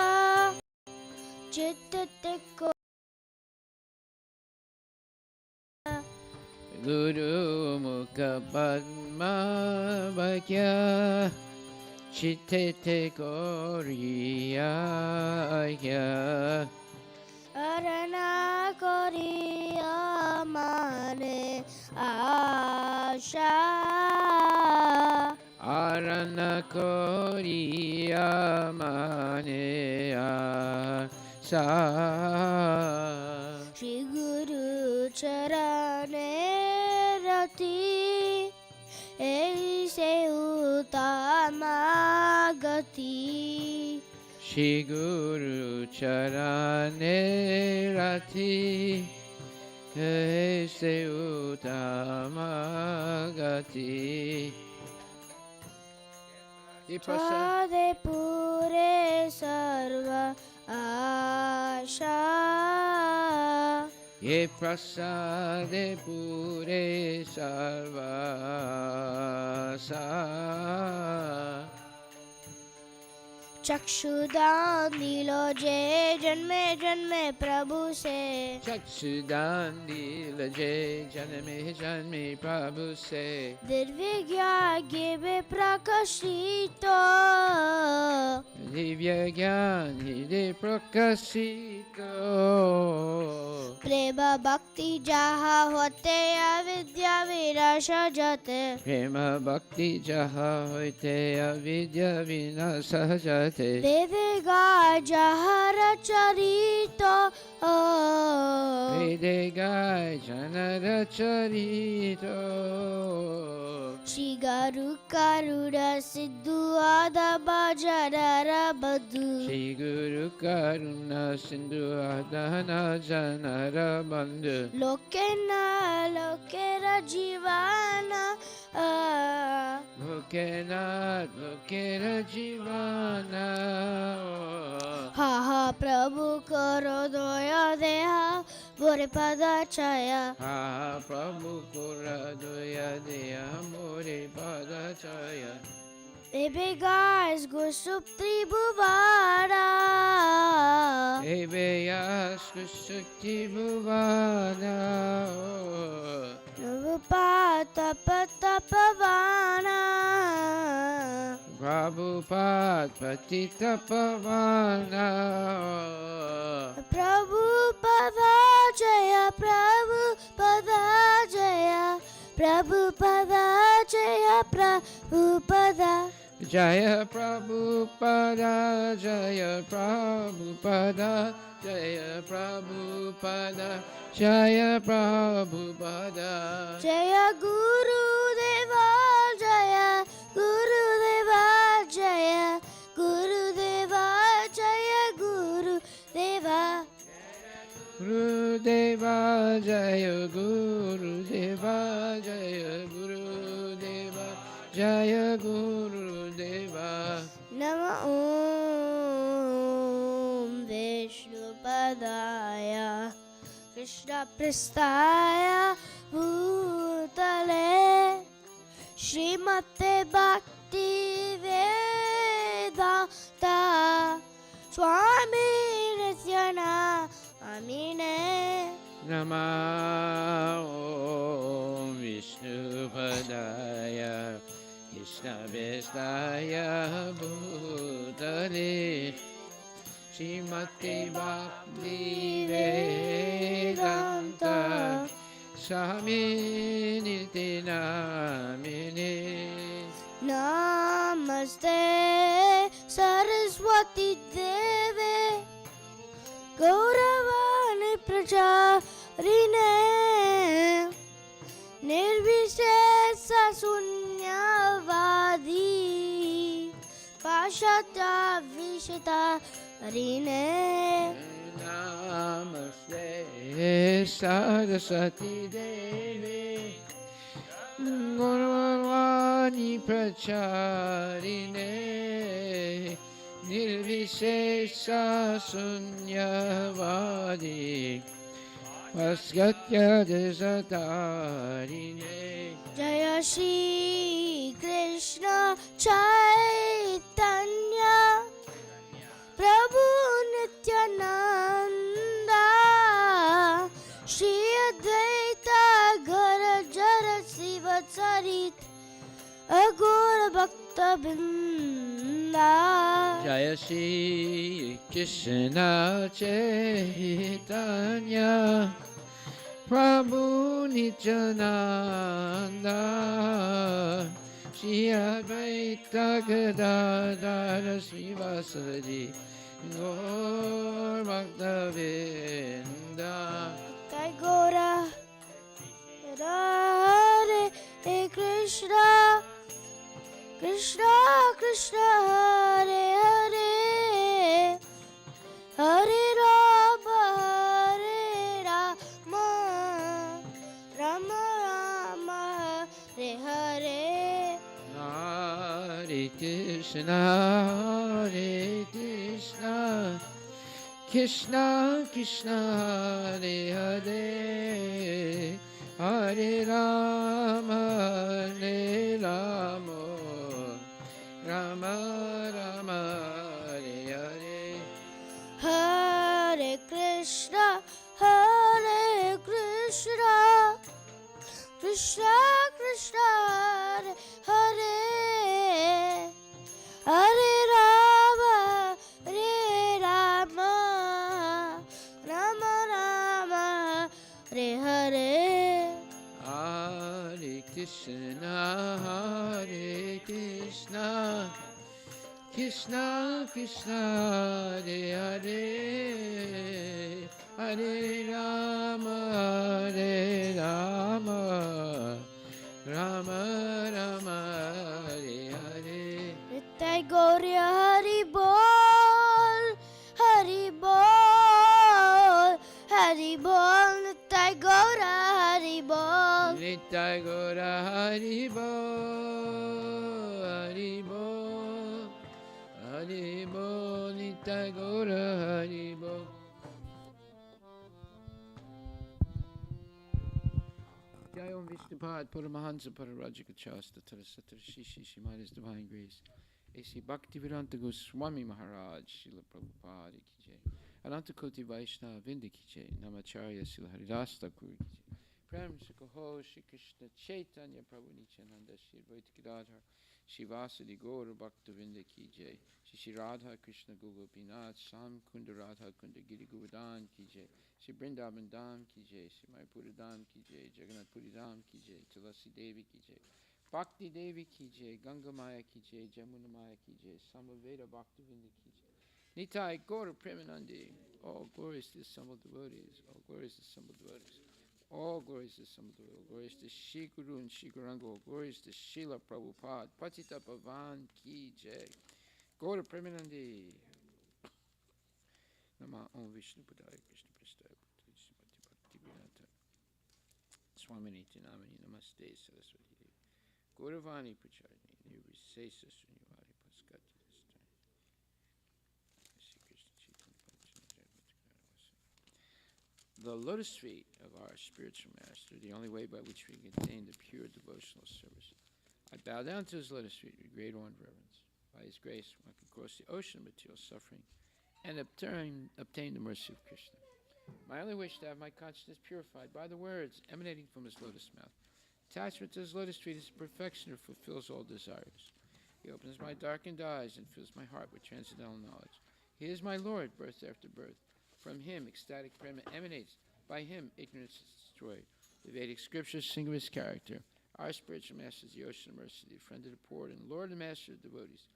Chitta Ko Guru Mukha Padma Vakya Chitte Koriya Arana Koriya Mane Asha Arana Koriya Mane Asa Shri Guru Charane Rati Aise Utama Gati Shri Guru Charane Rati Aise Utama Gati Twade Pure Sarva Asha Ye prasade pure sarvasa चक्षुदान दिलो जे जन्मे जन्मे प्रभु से Chakshudan dilaje janme janme prabhu se Divya ज्ञान प्रकाशितो Divya Gyani de prakasito प्रेम भक्ति जहाँ होते अविद्या विनाश जाते Prema bhakti jaha hoite avidya vinasa jate Charite. Vede Gai Jahara Charito. Vede Gai Janara Charito. Shri Garu Karura Siddhu Ada Bajarara Badhu. Shri Guru Karuna Sindhu Adhana Janara Bandhu. Lokena Lokera Jivana. Lokena Jivana. Ha ha Prabhu Karo Doya Deha Bore Pada Chaya. Ha Prabhu Kura Doya Deya More Pada Chaya. Baby guys go sup Tribhuvana. Eveyas Kusukti Bhuvana. Navapata Patapavana. Prabhupada Patita Pavana. Prabhupada Jaya Prabhupada Jaya Prabhupada Jaya Prabhupada. Jaya Prabhupada, Jaya Prabhupada, Jaya Prabhupada, Jaya Prabhupada. Jaya Guru Deva Jaya Guru Deva Jaya Guru Deva Jaya Guru Deva. Guru Deva Jaya Guru Deva Jaya Guru Deva Jaya Guru Deva. Nama Om Vishnu Padaya Krishna Prasthaya Bhutale Srimate Bhakti Vedanta Swami Nityana Amine. Nama Om Vishnu Padaya Krishna Prasthaya Bhutale Srimate Bhakti Vedanta Swami Nityanamine. Namaste Saraswati Deve Gauravani Pracharine Nirvishesa Sunyavadi Pashata Vishita Rine. Namaste Saraswati Devi Gauravani Pracharine Nirvishesha Sunyavadi Paskatya Desatarine. Jaya Shri Krishna Chaitanya Prabhu Nityananda Shri Advaita Gara Jara Siva Sarit Agora Bhakta Binda. Jaya Shri Krishna Chaitanya Prabhu Nityananda Shri Advaita Gadadhara Srivasadi Gaur Bhakta Vrinda. Jai Gora Hare Hare Krishna Krishna Krishna Hare Hare Hare Rama Hare Rama Rama Rama Hare Hare. Hare Krishna Hare Krishna Krishna Krishna Hare Hare Hare Rama Hare Rama Rama Rama Hare Hare. Hare Krishna Hare Krishna Krishna Krishna Hare Hare Hare Rama Hare Rama Rama Rama Hare Hare. Hare Krishna Hare Krishna Krishna Krishna Hare Hare Hare Rama Rama Rama Hare Hare. Nitai Gauriya Hari Bol, Hari Bol, Hari Bol, Nitai Gaura Hari Bol. Nitai Gaura Hari Bol, Hari Bol, Hari Bol, Nitai Gaura Hari Bol. Jai Om Vishnupad Paramahansa Pararajika Chasta Tarasatar Shishi Shimada's Divine Grace. A.C. Bhaktivedanta Goswami Maharaj Srila Prabhupada Ki Jai. Ananta Koti Vaishnava Vinda Ki Jai. Namacharya Srila Haridas Thakur Ki Jai. Prem Shikoho Shri Krishna Chaitanya Prabhu Nityananda Shri Advaita Gadadhar Shivasadi Gaura Bhakta Vinda Ki Jai. Shri Radha Krishna Gopinath Sam Kunda Radha Kunda Giri Govardhan Ki Jai. Shri Brindavan Dham Ki Jai. Shri Mayapura Dham Ki Jai. Jagannath Puri Dham Ki Jai. Tulasi Devi Ki Jai. Bhakti Devi Ki Jai, Ganga Maya Ki Jai, Jamuna Maya Ki Jai, Samaveda Bhakti Vinda Ki Jai. Nitai Gaura Premanandi, all glories to the assembled devotees, all glories to the assembled devotees, all glories to the assembled devotees, all glories to Shri Guru and Shri Guranga, all glories to Srila Prabhupada, Patita Pavan Ki Jai, Gaura Premanandi. Nama Om Vishnu Padaya Krishna Prasthaya Bhutali Srimati Bhakti Vinata Swamini Tinamani Namaste Saraswati Devi. Gauravani Pracharini, Nirvisesa Srinivadi Paskati The lotus feet of our spiritual master, the only way by which we can attain the pure devotional service. I bow down to his lotus feet with great awe and reverence. By his grace, one can cross the ocean of material suffering and obtain the mercy of Krishna. My only wish is to have my consciousness purified by the words emanating from his lotus mouth. Attachment to his lotus feet is perfection that fulfills all desires. He opens my darkened eyes and fills my heart with transcendental knowledge. He is my Lord, birth after birth. From him, ecstatic prema emanates. By him, ignorance is destroyed. The Vedic scriptures sing of his character. Our spiritual master is the ocean of mercy, the friend of the poor, and Lord and master of devotees.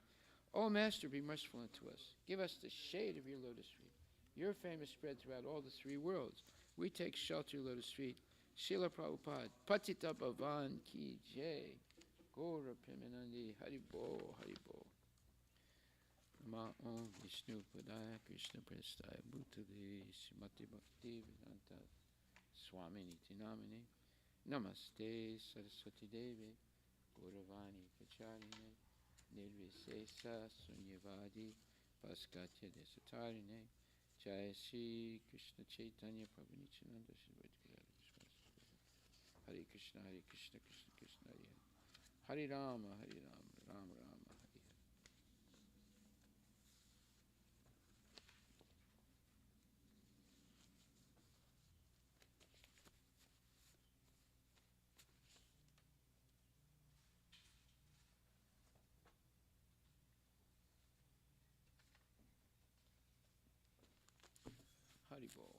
O Master, be merciful unto us. Give us the shade of your lotus feet. Your fame is spread throughout all the three worlds. We take shelter of your lotus feet. Srila Prabhupada, Patita Bhavan Ki Jai, Gaura Premanandi, Haribo, Haribo. Nama Om Vishnu Padaya Krishna Prasthaya Bhutale Srimati Bhakti Vedanta Swami Nitinamini Namaste Saraswati Devi Gauravani Pacharine Nirvisesa Sunyavadi Paskatya Desatarine Jai Shri Krishna Chaitanya Prabhu Nityananda Shri Hare Krishna, Krishna Krishna, Hare Hare. Hare Rama, Rama Rama, Hare Hare. Hare Bol.